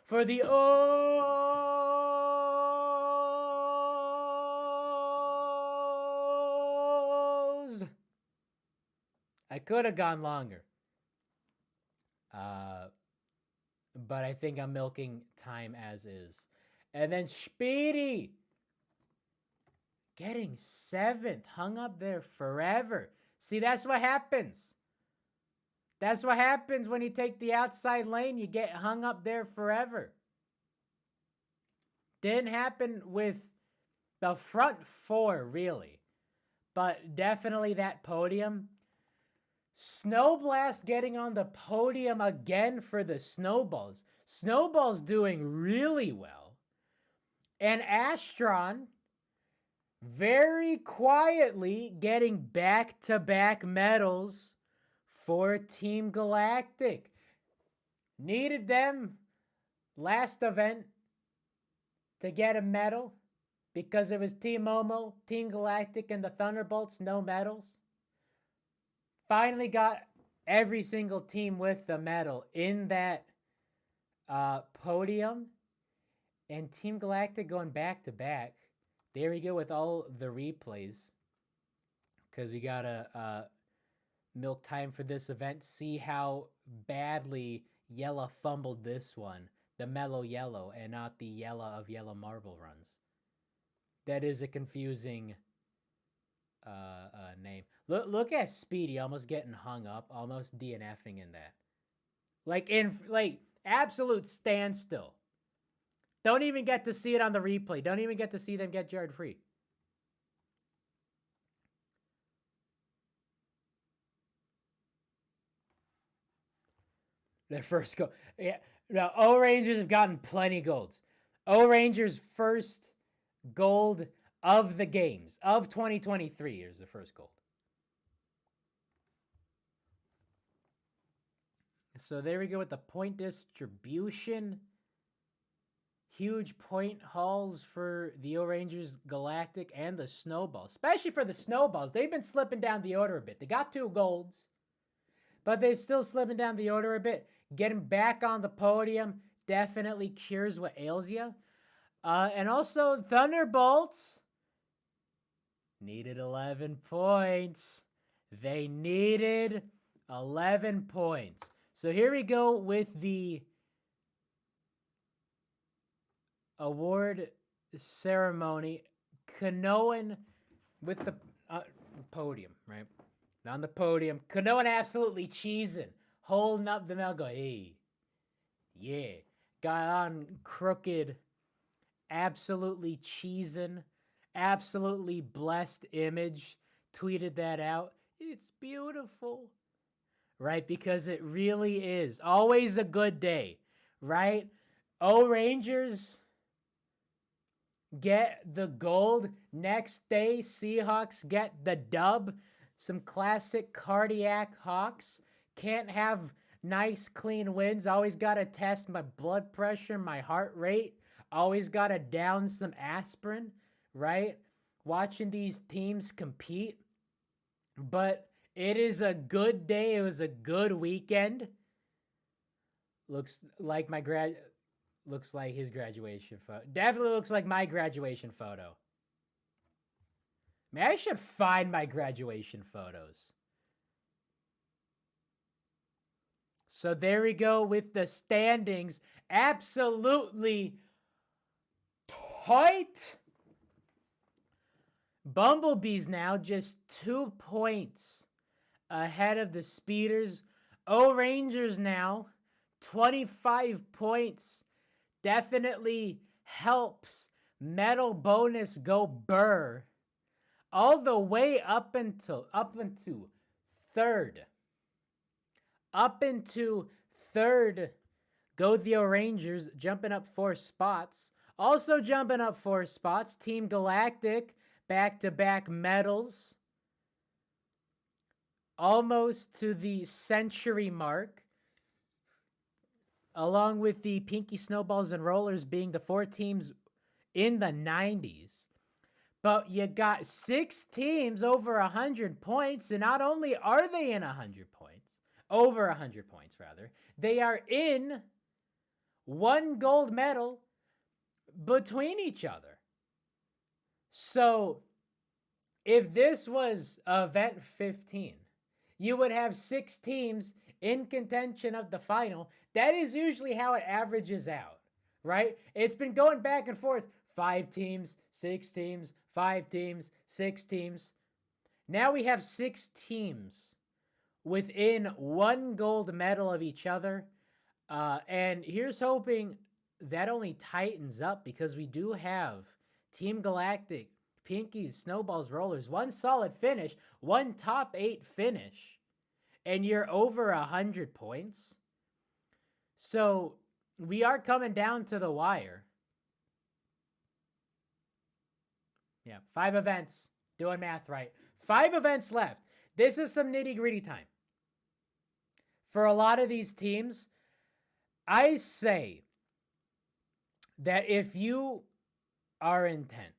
for the O's. I could have gone longer. But I think I'm milking time as is. And then Speedy getting 7th, hung up there forever. See, that's what happens. That's what happens when you take the outside lane. You get hung up there forever. Didn't happen with the front 4, really. But definitely that podium. Snowblast getting on the podium again for the Snowballs. Snowballs doing really well. And Astron very quietly getting back-to-back medals for Team Galactic. Needed them last event to get a medal because it was Team Momo, Team Galactic, and the Thunderbolts, no medals. Finally got every single team with the medal in that podium. And Team Galactic going back-to-back. There we go with all the replays. Because we got to milk time for this event. See how badly Yella fumbled this one. The Mellow Yellow and not the Yella of Yellow Marble runs. That is a confusing name. Look at Speedy almost getting hung up, almost DNFing in that. Like absolute standstill. Don't even get to see it on the replay. Don't even get to see them get jarred free. Their first goal. Yeah. Now, O-Rangers have gotten plenty golds. O-Rangers' first gold of the games of 2023 is the first gold. So there we go with the point distribution. Huge point hauls for the O-Rangers, Galactic, and the Snowballs. Especially for the Snowballs. They've been slipping down the order a bit. They got 2 golds, but they're still slipping down the order a bit. Getting back on the podium definitely cures what ails you. And also, Thunderbolts needed 11 points. They needed 11 points. So here we go with the award ceremony. Kanoan with the podium, right? On the podium. Kanoan absolutely cheesing. Holding up the medal, go, hey, yeah. Got on crooked, absolutely cheesing, absolutely blessed image. Tweeted that out. It's beautiful. Right? Because it really is. Always a good day. Right? O-Rangers get the gold. Next day, Seahawks get the dub. Some classic cardiac Hawks. Can't have nice, clean wins. Always got to test my blood pressure, my heart rate. Always got to down some aspirin, right? Watching these teams compete. But it is a good day. It was a good weekend. Looks like looks like his graduation photo. Definitely looks like my graduation photo. Man, I should find my graduation photos. So there we go with the standings. Absolutely Height! Bumblebees now just 2 points ahead of the Speeders. O-Rangers now 25 points. Definitely helps Medal Bonus go burr all the way up into third. Up into third go the O-Rangers, jumping up 4 spots. Also jumping up 4 spots, Team Galactic, back-to-back medals. Almost to the century mark. Along with the Pinky Snowballs and Rollers being the 4 teams in the 90s. But you got 6 teams over 100 points, and not only are they in 100 points, over 100 points rather, they are in 1 gold medal between each other. So, if this was event 15, you would have 6 teams in contention of the final. That is usually how it averages out, right? It's been going back and forth. 5 teams, 6 teams, 5 teams, 6 teams. Now we have 6 teams within 1 gold medal of each other. And here's hoping that only tightens up, because we do have Team Galactic, Pinkies, Snowballs, Rollers, 1 solid finish, 1 top 8 finish, and you're over 100 points. So we are coming down to the wire. Yeah, 5 events. Doing math right. 5 events left. This is some nitty-gritty time. For a lot of these teams, I say that if you are in 10th,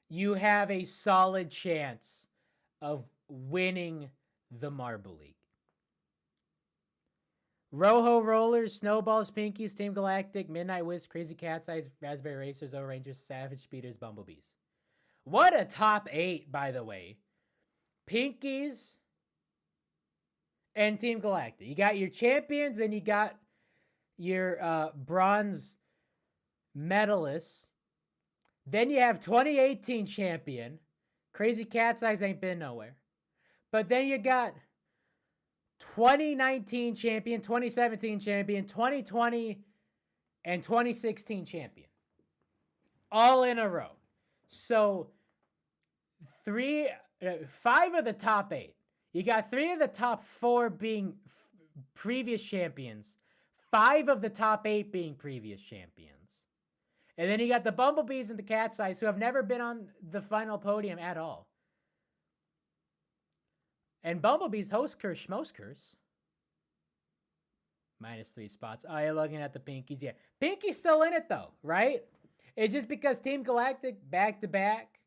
you have a solid chance of winning the Marble League. Rojo Rollers, Snowballs, Pinkies, Team Galactic, Midnight Wisp, Crazy Cat's Eyes, Raspberry Racers, O-Rangers, Savage Speeders, Bumblebees. What a top 8, by the way. Pinkies and Team Galactic. You got your champions and you got your bronze medalists. Then you have 2018 champion. Crazy Cat's Eyes ain't been nowhere. But then you got 2019 champion, 2017 champion, 2020, and 2016 champion. All in a row. So, 5 of the top 8. You got 3 of the top 4 being previous champions. 5 of the top 8 being previous champions. And then you got the Bumblebees and the Cat's Eyes, who have never been on the final podium at all. And Bumblebees host curse, schmoes curse. -3 spots. Oh, you're looking at the Pinkies. Yeah, Pinky's still in it, though, right? It's just because Team Galactic, back-to-back.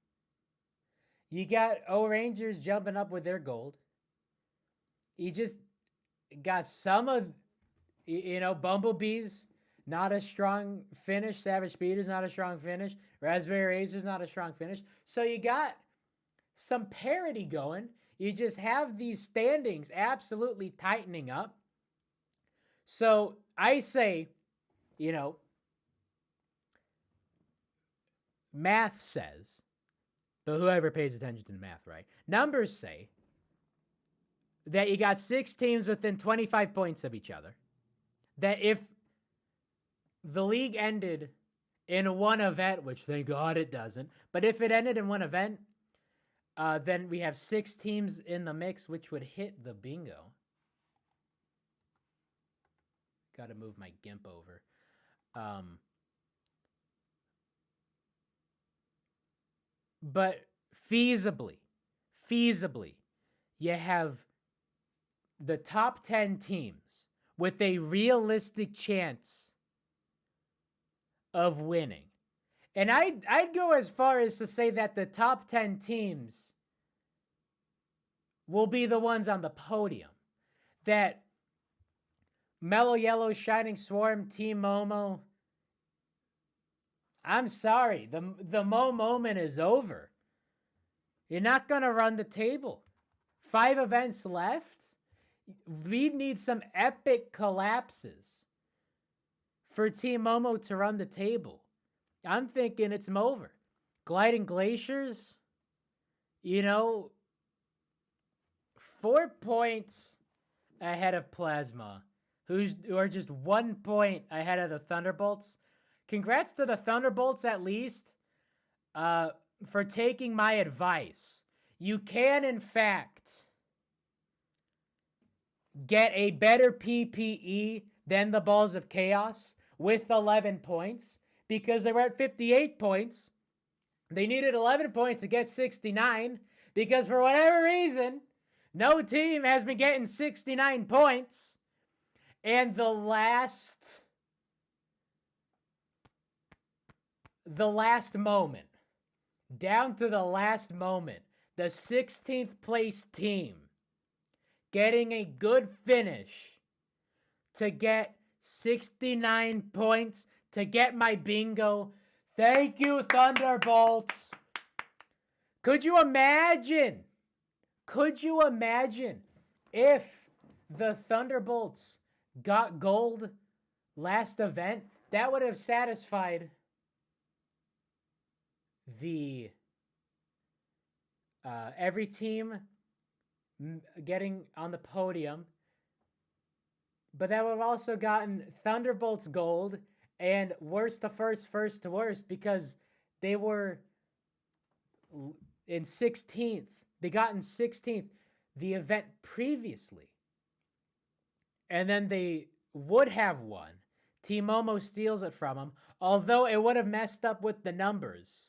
You got O-Rangers jumping up with their gold. You just got some of, Bumblebees, not a strong finish. Savage Speeders, not a strong finish. Raspberry Racers, not a strong finish. So you got some parity going. You just have these standings absolutely tightening up. So I say, math says, but whoever pays attention to the math, right? Numbers say that you got 6 teams within 25 points of each other. That if the league ended in 1 event, which thank God it doesn't, but if it ended in 1 event, then we have 6 teams in the mix, which would hit the bingo. Got to move my GIMP over. But feasibly, you have the top 10 teams with a realistic chance of winning. And I'd go as far as to say that the top 10 teams will be the ones on the podium. That Mellow Yellow, Shining Swarm, Team Momo, I'm sorry, the Mo moment is over. You're not going to run the table. 5 events left. We need some epic collapses for Team Momo to run the table. I'm thinking it's over. Gliding Glaciers, 4 points ahead of Plasma, who are just 1 point ahead of the Thunderbolts. Congrats to the Thunderbolts, at least, for taking my advice. You can, in fact, get a better PPE than the Balls of Chaos with 11 points, because they were at 58 points. They needed 11 points to get 69, because for whatever reason, no team has been getting 69 points. And the last moment, down to the last moment, the 16th place team getting a good finish to get 69 points to get my bingo. Thank you, Thunderbolts. Could you imagine if the Thunderbolts got gold last event? That would have satisfied the every team getting on the podium, but that would have also gotten Thunderbolts gold and worst to first to worst, because they were in 16th. They got in 16th the event previously, and then they would have won. Team Momo steals it from them, although it would have messed up with the numbers.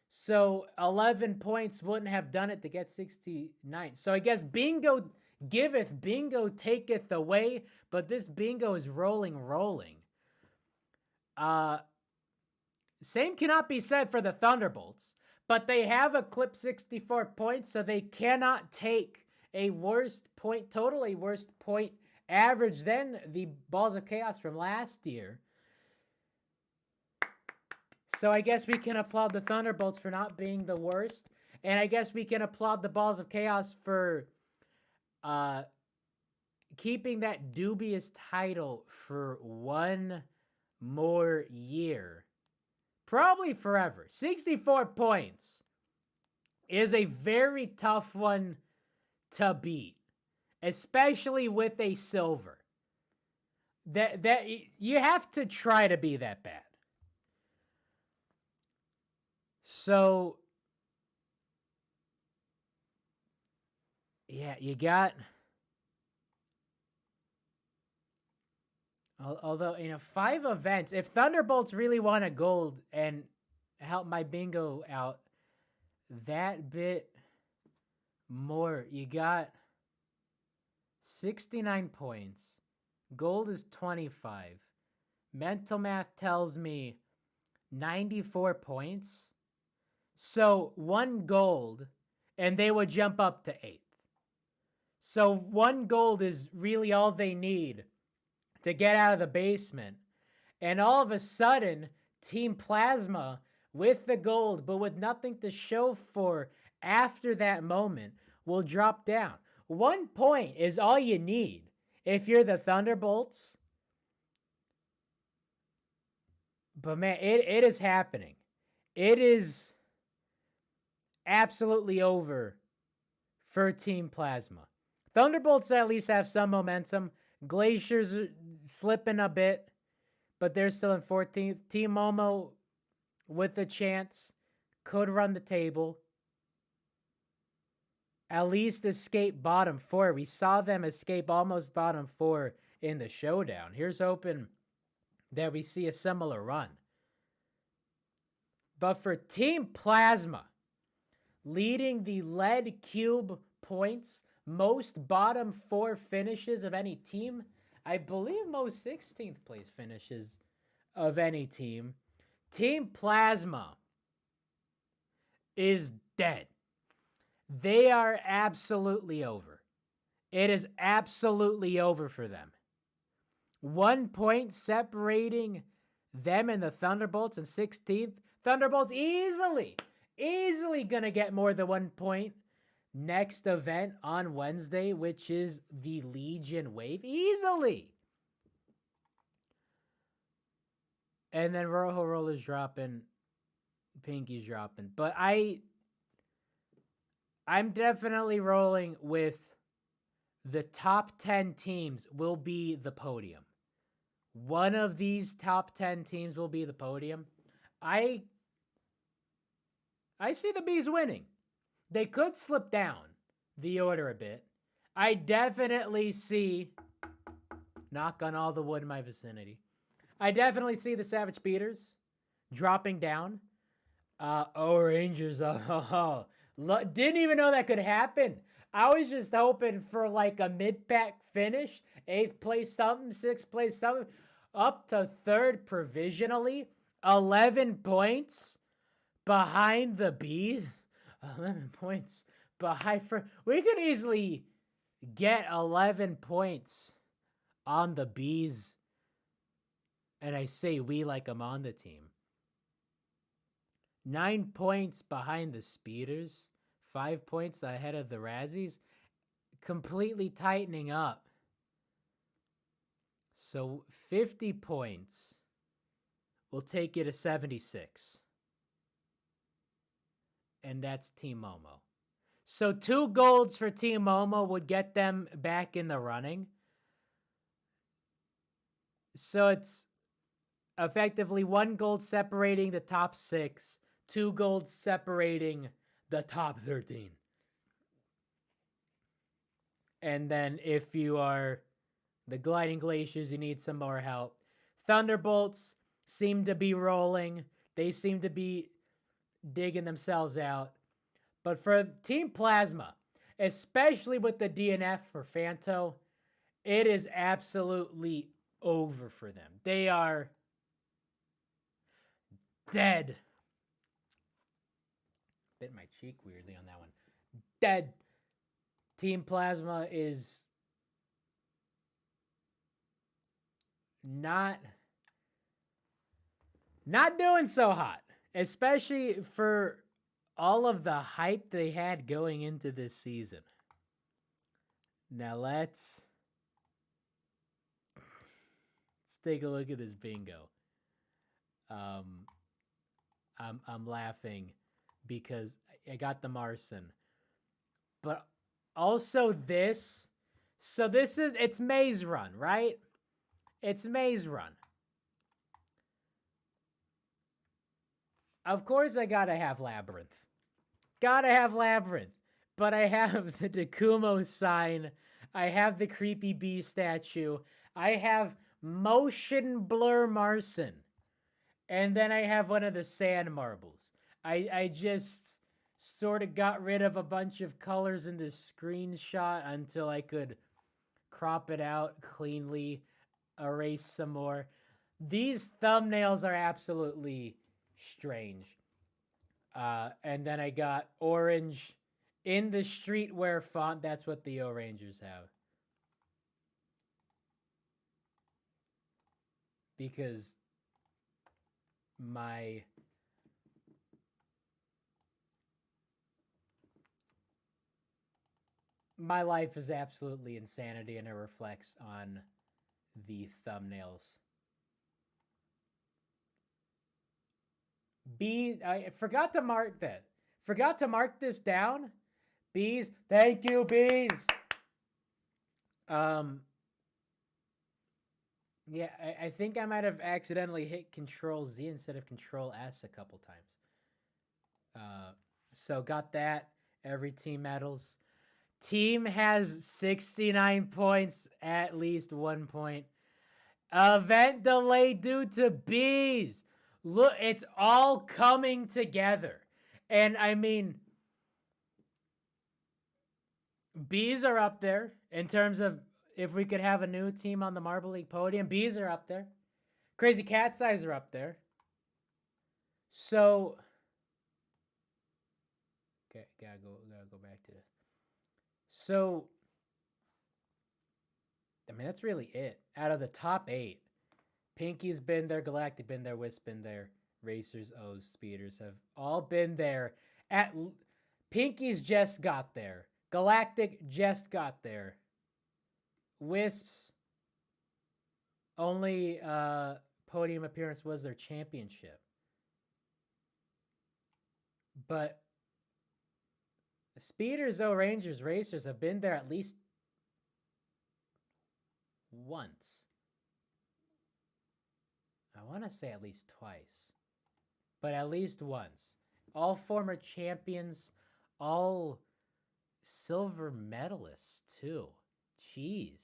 So 11 points wouldn't have done it to get 69. So I guess bingo giveth, bingo taketh away, but this bingo is rolling. Same cannot be said for the Thunderbolts, but they have eclipsed 64 points, so they cannot take a worst point total, a worst point average than the Balls of Chaos from last year. So I guess we can applaud the Thunderbolts for not being the worst. And I guess we can applaud the Balls of Chaos for keeping that dubious title for one more year. Probably forever. 64 points is a very tough one to beat, especially with a silver. That you have to try to be that bad. So, yeah, you got... Although, 5 events, if Thunderbolts really want a gold and help my bingo out that bit more, you got 69 points. Gold is 25. Mental math tells me 94 points. So 1 gold, and they would jump up to 8th. So 1 gold is really all they need to get out of the basement. And all of a sudden, Team Plasma, with the gold, but with nothing to show for after that moment, will drop down. 1 point is all you need if you're the Thunderbolts. But man, it is happening. It is absolutely over for Team Plasma. Thunderbolts at least have some momentum. Glaciers are slipping a bit, but they're still in 14th. Team Momo, with a chance, could run the table. At least escape bottom 4. We saw them escape almost bottom 4 in the showdown. Here's hoping that we see a similar run. But for Team Plasma, leading the lead cube points, most bottom 4 finishes of any team, I believe most 16th place finishes of any team. Team Plasma is dead. They are absolutely over. It is absolutely over for them. 1 point separating them and the Thunderbolts in 16th. Thunderbolts easily gonna get more than 1 point next event on Wednesday, which is the Legion Wave. Easily. And then Rojo Roller's dropping, Pinky's dropping. But I'm definitely rolling with the top 10 teams will be the podium. One of these top 10 teams will be the podium. I see the Bees winning. They could slip down the order a bit. I definitely see, knock on all the wood in my vicinity, I definitely see the Savage Beaters dropping down. Rangers, didn't even know that could happen. I was just hoping for like a mid-pack finish, 8th place something, 6th place something, up to 3rd provisionally, 11 points behind the Bees. 11 points behind. We could easily get 11 points on the Bees. And I say we like I'm on the team. 9 points behind the Speeders. 5 points ahead of the Razzies. Completely tightening up. So 50 points will take you to 76. And that's Team Momo. So 2 golds for Team Momo would get them back in the running. So it's effectively 1 gold separating the top 6, 2 golds separating the top 13. And then if you are the Gliding Glaciers, you need some more help. Thunderbolts seem to be rolling. They seem to be digging themselves out. But for Team Plasma, especially with the DNF for Fanto, it is absolutely over for them. They are dead. Bit my cheek weirdly on that one. Dead. Team Plasma is not doing so hot, especially for all of the hype they had going into this season. Now let's take a look at this bingo. I'm laughing because I got the Marson, but also this. So it's Maze Run, right? It's Maze Run. Of course I gotta have Labyrinth. Gotta have Labyrinth. But I have the Dekumo sign. I have the Creepy Bee statue. I have Motion Blur Marson. And then I have one of the sand marbles. I just sort of got rid of a bunch of colors in this screenshot until I could crop it out cleanly, erase some more. These thumbnails are absolutely strange. And then I got orange in the streetwear font. That's what the O-Rangers have. Because my life is absolutely insanity, and it reflects on the thumbnails. Bees, I forgot to mark that. Forgot to mark this down. Bees, thank you, Bees. Yeah, I think I might have accidentally hit Control Z instead of Control S a couple times. So got that. Every team medals. Team has 69 points, at least 1 point. Event delay due to Bees. Look, it's all coming together. And I mean, Bees are up there in terms of if we could have a new team on the Marble League podium. Bees are up there. Crazy Cat's Eyes are up there. So, okay, gotta go back to this. So, I mean, that's really it. Out of the top 8, Pinky's been there, Galactic been there, Wisp been there, Racers, O's, Speeders have all been there. Pinky's just got there. Galactic just got there. Wisps only podium appearance was their championship. But Speeders, Rangers, Racers have been there at least once. I want to say at least twice, but at least once. All former champions, all silver medalists too. Jeez.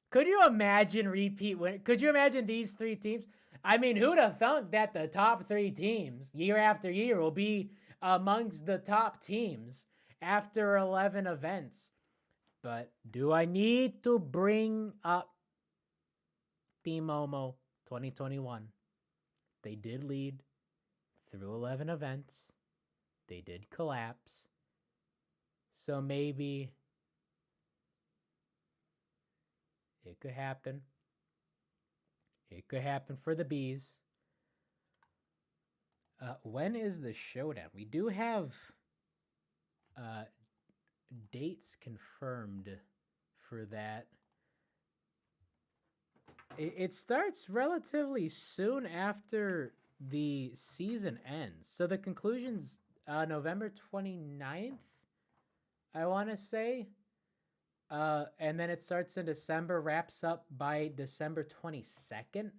Could you imagine repeat win? Could you imagine these three teams? I mean, who'd have thunk that the top three teams year after year will be amongst the top teams after 11 events? But do I need to bring up Team Momo 2021? They did lead through 11 events. They did collapse. So maybe it could happen. It could happen for the bees. When is the showdown? We do have dates confirmed for that. It starts relatively soon after the season ends. So the conclusion's November 29th, I want to say. And then it starts in December, wraps up by December 22nd.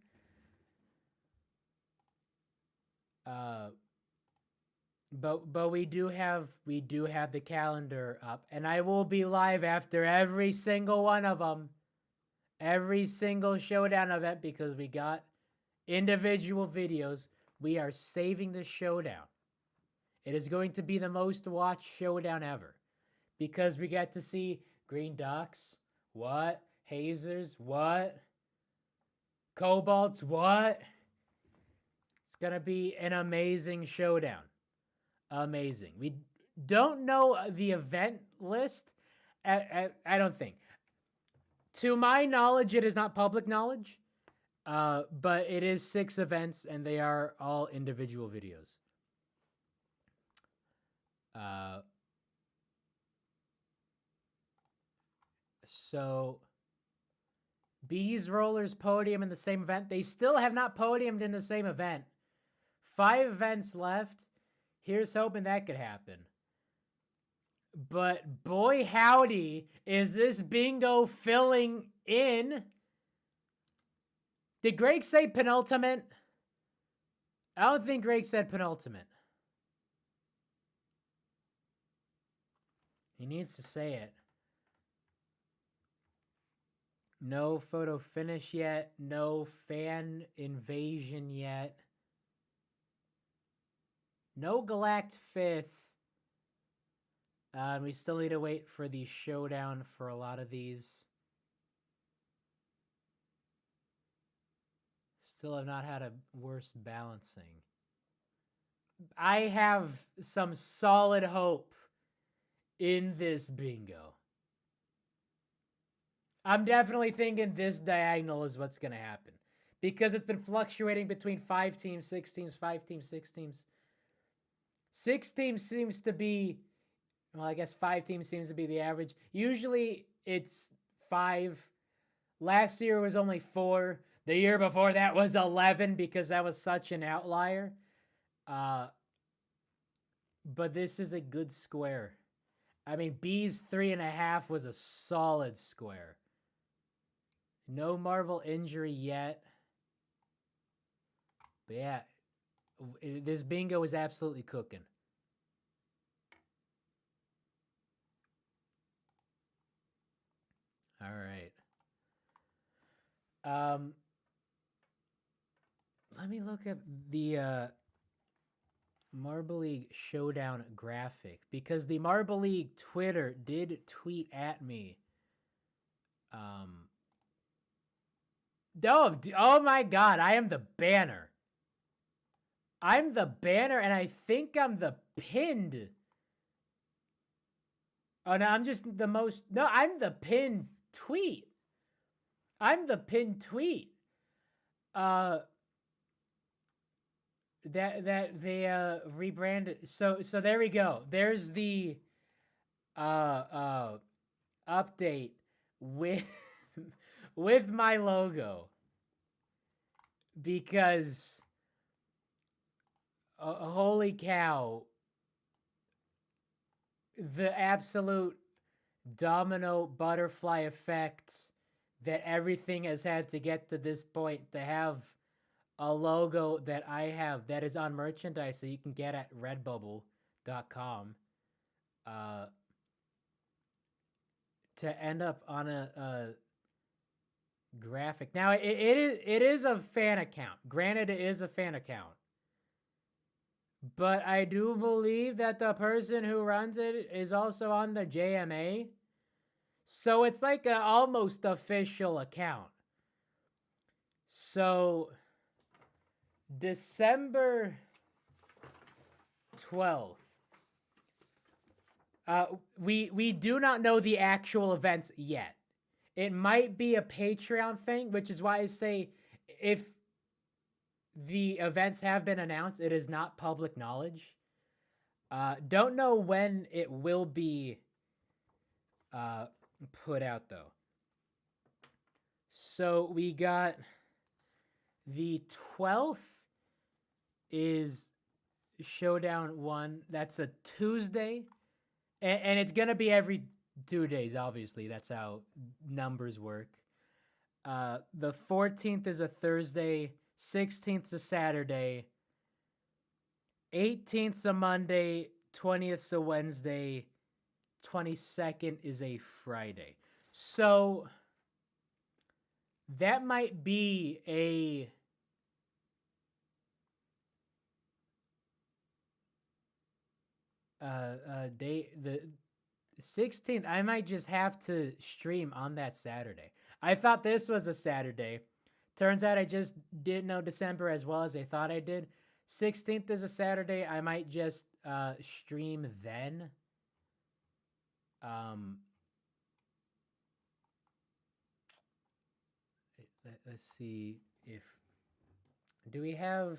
But we do have the calendar up, and I will be live after every single one of them, every single showdown event, because we got individual videos. We are saving the showdown. It is going to be the most watched showdown ever, because we get to see Green Ducks, what? Hazers, what? Cobalts, what? It's going to be an amazing showdown. Amazing. We don't know the event list. I don't think. To my knowledge, it is not public knowledge. But it is 6 events, and they are all individual videos. So, Bees Rollers podium in the same event. They still have not podiumed in the same event. 5 events left. Here's hoping that could happen. But boy howdy, is this bingo filling in. Did Greg say penultimate? I don't think Greg said penultimate. He needs to say it. No photo finish yet. No fan invasion yet. No Galact 5th. We still need to wait for the showdown for a lot of these. Still have not had a worse balancing. I have some solid hope in this bingo. I'm definitely thinking this diagonal is what's going to happen, because it's been fluctuating between 5 teams, 6 teams, 5 teams, 6 teams. 6 teams seems to be, well, I guess 5 teams seems to be the average. Usually it's 5. Last year was only 4. The year before that was 11, because that was such an outlier. But this is a good square. I mean, B's 3.5 was a solid square. No Marvel injury yet. But yeah, this bingo is absolutely cooking. All right. Let me look at the Marble League Showdown graphic, because the Marble League Twitter did tweet at me. Oh my God, I am the banner. I'm the banner, and I think I'm the pinned. Oh, no, I'm just the most. No, I'm the pinned tweet. I'm the pinned tweet. That they rebranded. So there we go. There's the update with with my logo. because holy cow, the absolute domino butterfly effect that everything has had to get to this point to have a logo that I have that is on merchandise that you can get at redbubble.com to end up on a graphic. Now it is a fan account. Granted, it is a fan account. But I do believe that the person who runs it is also on the JMA. So it's like an almost official account. So December 12th. We do not know the actual events yet. It might be a Patreon thing, which is why I say if the events have been announced, it is not public knowledge. Don't know when it will be put out though. So we got the 12th is Showdown 1. That's a Tuesday. And it's going to be every 2 days, obviously. That's how numbers work. The 14th is a Thursday. 16th is a Saturday. 18th is a Monday. 20th is a Wednesday. 22nd is a Friday. So that might be a day. The 16th, I might just have to stream on that Saturday. I thought this was a Saturday. Turns out I just didn't know December as well as I thought I did. 16th is a Saturday. I might just stream then. Let's see if... Do we have...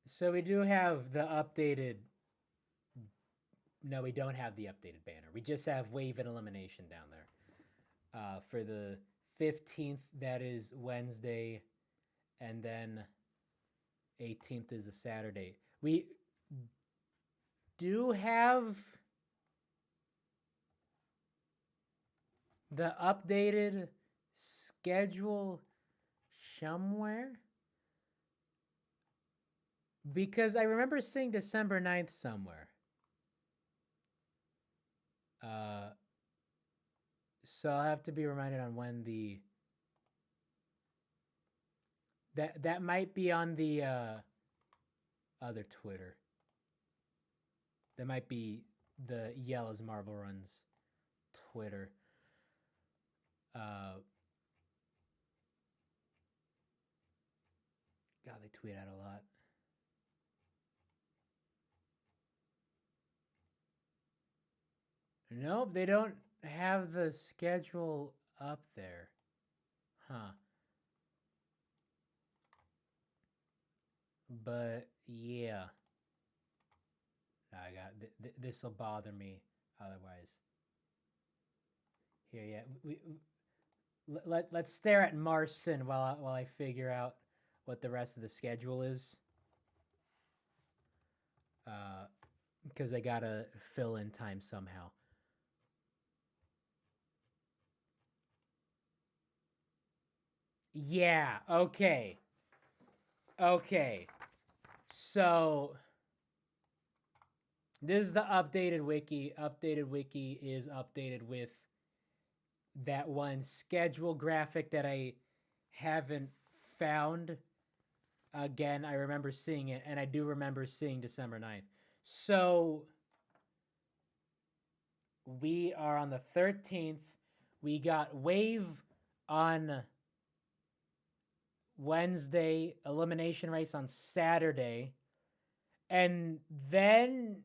So we do have the updated... No, we don't have the updated banner. We just have Wave and Elimination down there. For the 15th, that is Wednesday. And then 18th is a Saturday. We do have the updated schedule somewhere. Because I remember seeing December 9th somewhere. So I'll have to be reminded on when the... That might be on the other Twitter. That might be the Yellow's Marble Runs Twitter. God, they tweet out a lot. Nope, they don't have the schedule up there. Huh. But yeah. I got this will bother me otherwise. Here, yeah. Let's stare at Marson while I figure out what the rest of the schedule is. Because I gotta fill in time somehow. Yeah, okay. Okay. So this is the updated wiki. Updated wiki is updated with that one schedule graphic that I haven't found. Again, I remember seeing it, and I do remember seeing December 9th. So we are on the 13th. We got Wave on Wednesday, elimination race on Saturday, and then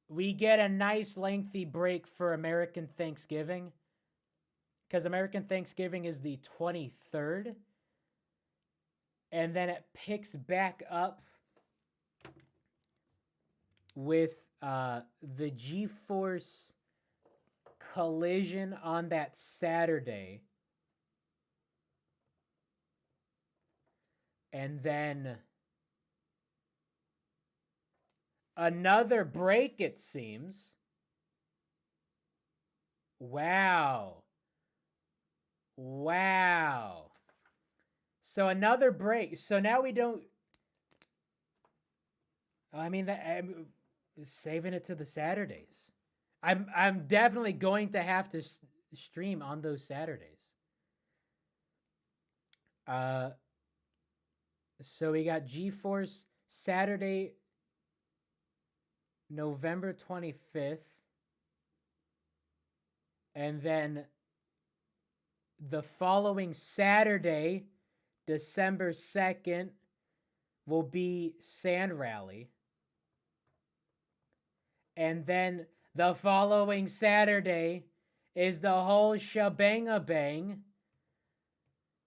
we get a nice lengthy break for American Thanksgiving, because American Thanksgiving is the 23rd, and then it picks back up with the GeForce Collision on that Saturday. And then another break, it seems. Wow. Wow. So another break. So now we don't. I mean, I'm saving it to the Saturdays. I'm definitely going to have to stream on those Saturdays. So we got GeForce Saturday, November 25th, and then the following Saturday, December 2nd, will be Sand Rally. And then the following Saturday is the whole shebang-a-bang.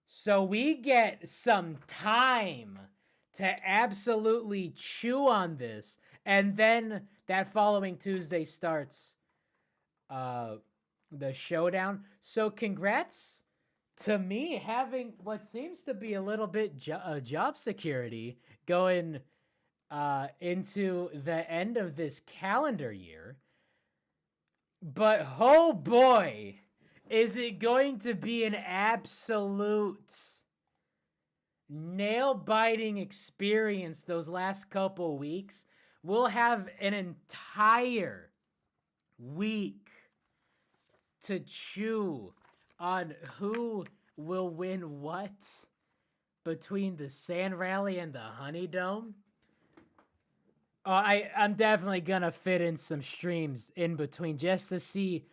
So we get some time to absolutely chew on this. And then that following Tuesday starts the showdown. So congrats to me having what seems to be a little bit job security going into the end of this calendar year. But oh boy, is it going to be an absolute nail-biting experience those last couple weeks. We'll have an entire week to chew on who will win what between the Sand Rally and the Honey Dome. I'm definitely gonna fit in some streams in between just to see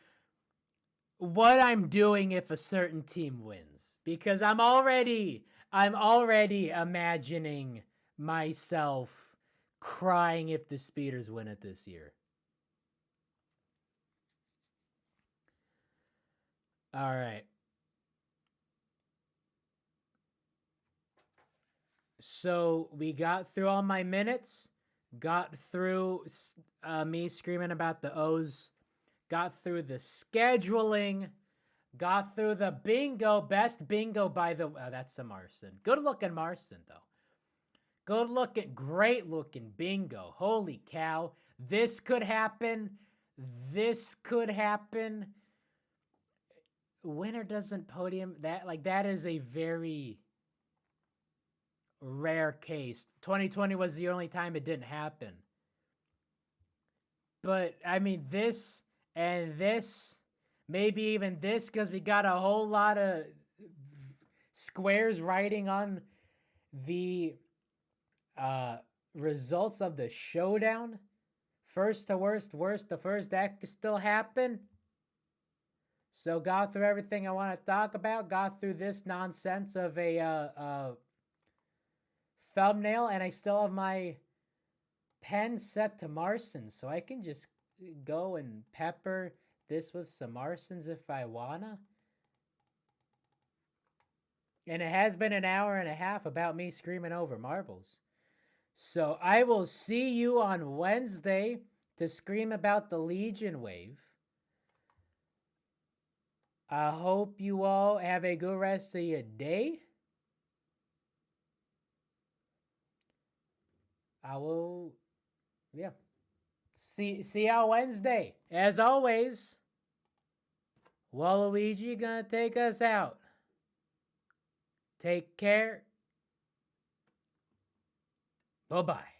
what I'm doing if a certain team wins, because I'm already imagining myself crying if the Speeders win it this year. All right. So we got through all my minutes, got through me screaming about the O's, got through the scheduling, got through the bingo. Best bingo by the that's a Marston. Good looking Marston though. Good looking, great looking bingo. Holy cow. This could happen. This could happen. Winner doesn't podium. That is a very rare case. 2020 was the only time it didn't happen. But I mean, this and this, maybe even this, because we got a whole lot of squares writing on the results of the showdown. First to worst, worst to first, that could still happen. So got through everything I want to talk about. Got through this nonsense of a thumbnail, and I still have my pen set to Marsons, so I can just go and pepper this with some Marsons if I wanna. And it has been an hour and a half about me screaming over marbles. So I will see you on Wednesday to scream about the Legion wave. I hope you all have a good rest of your day. I will, yeah. See you Wednesday. As always, Waluigi gonna take us out. Take care. Bye-bye.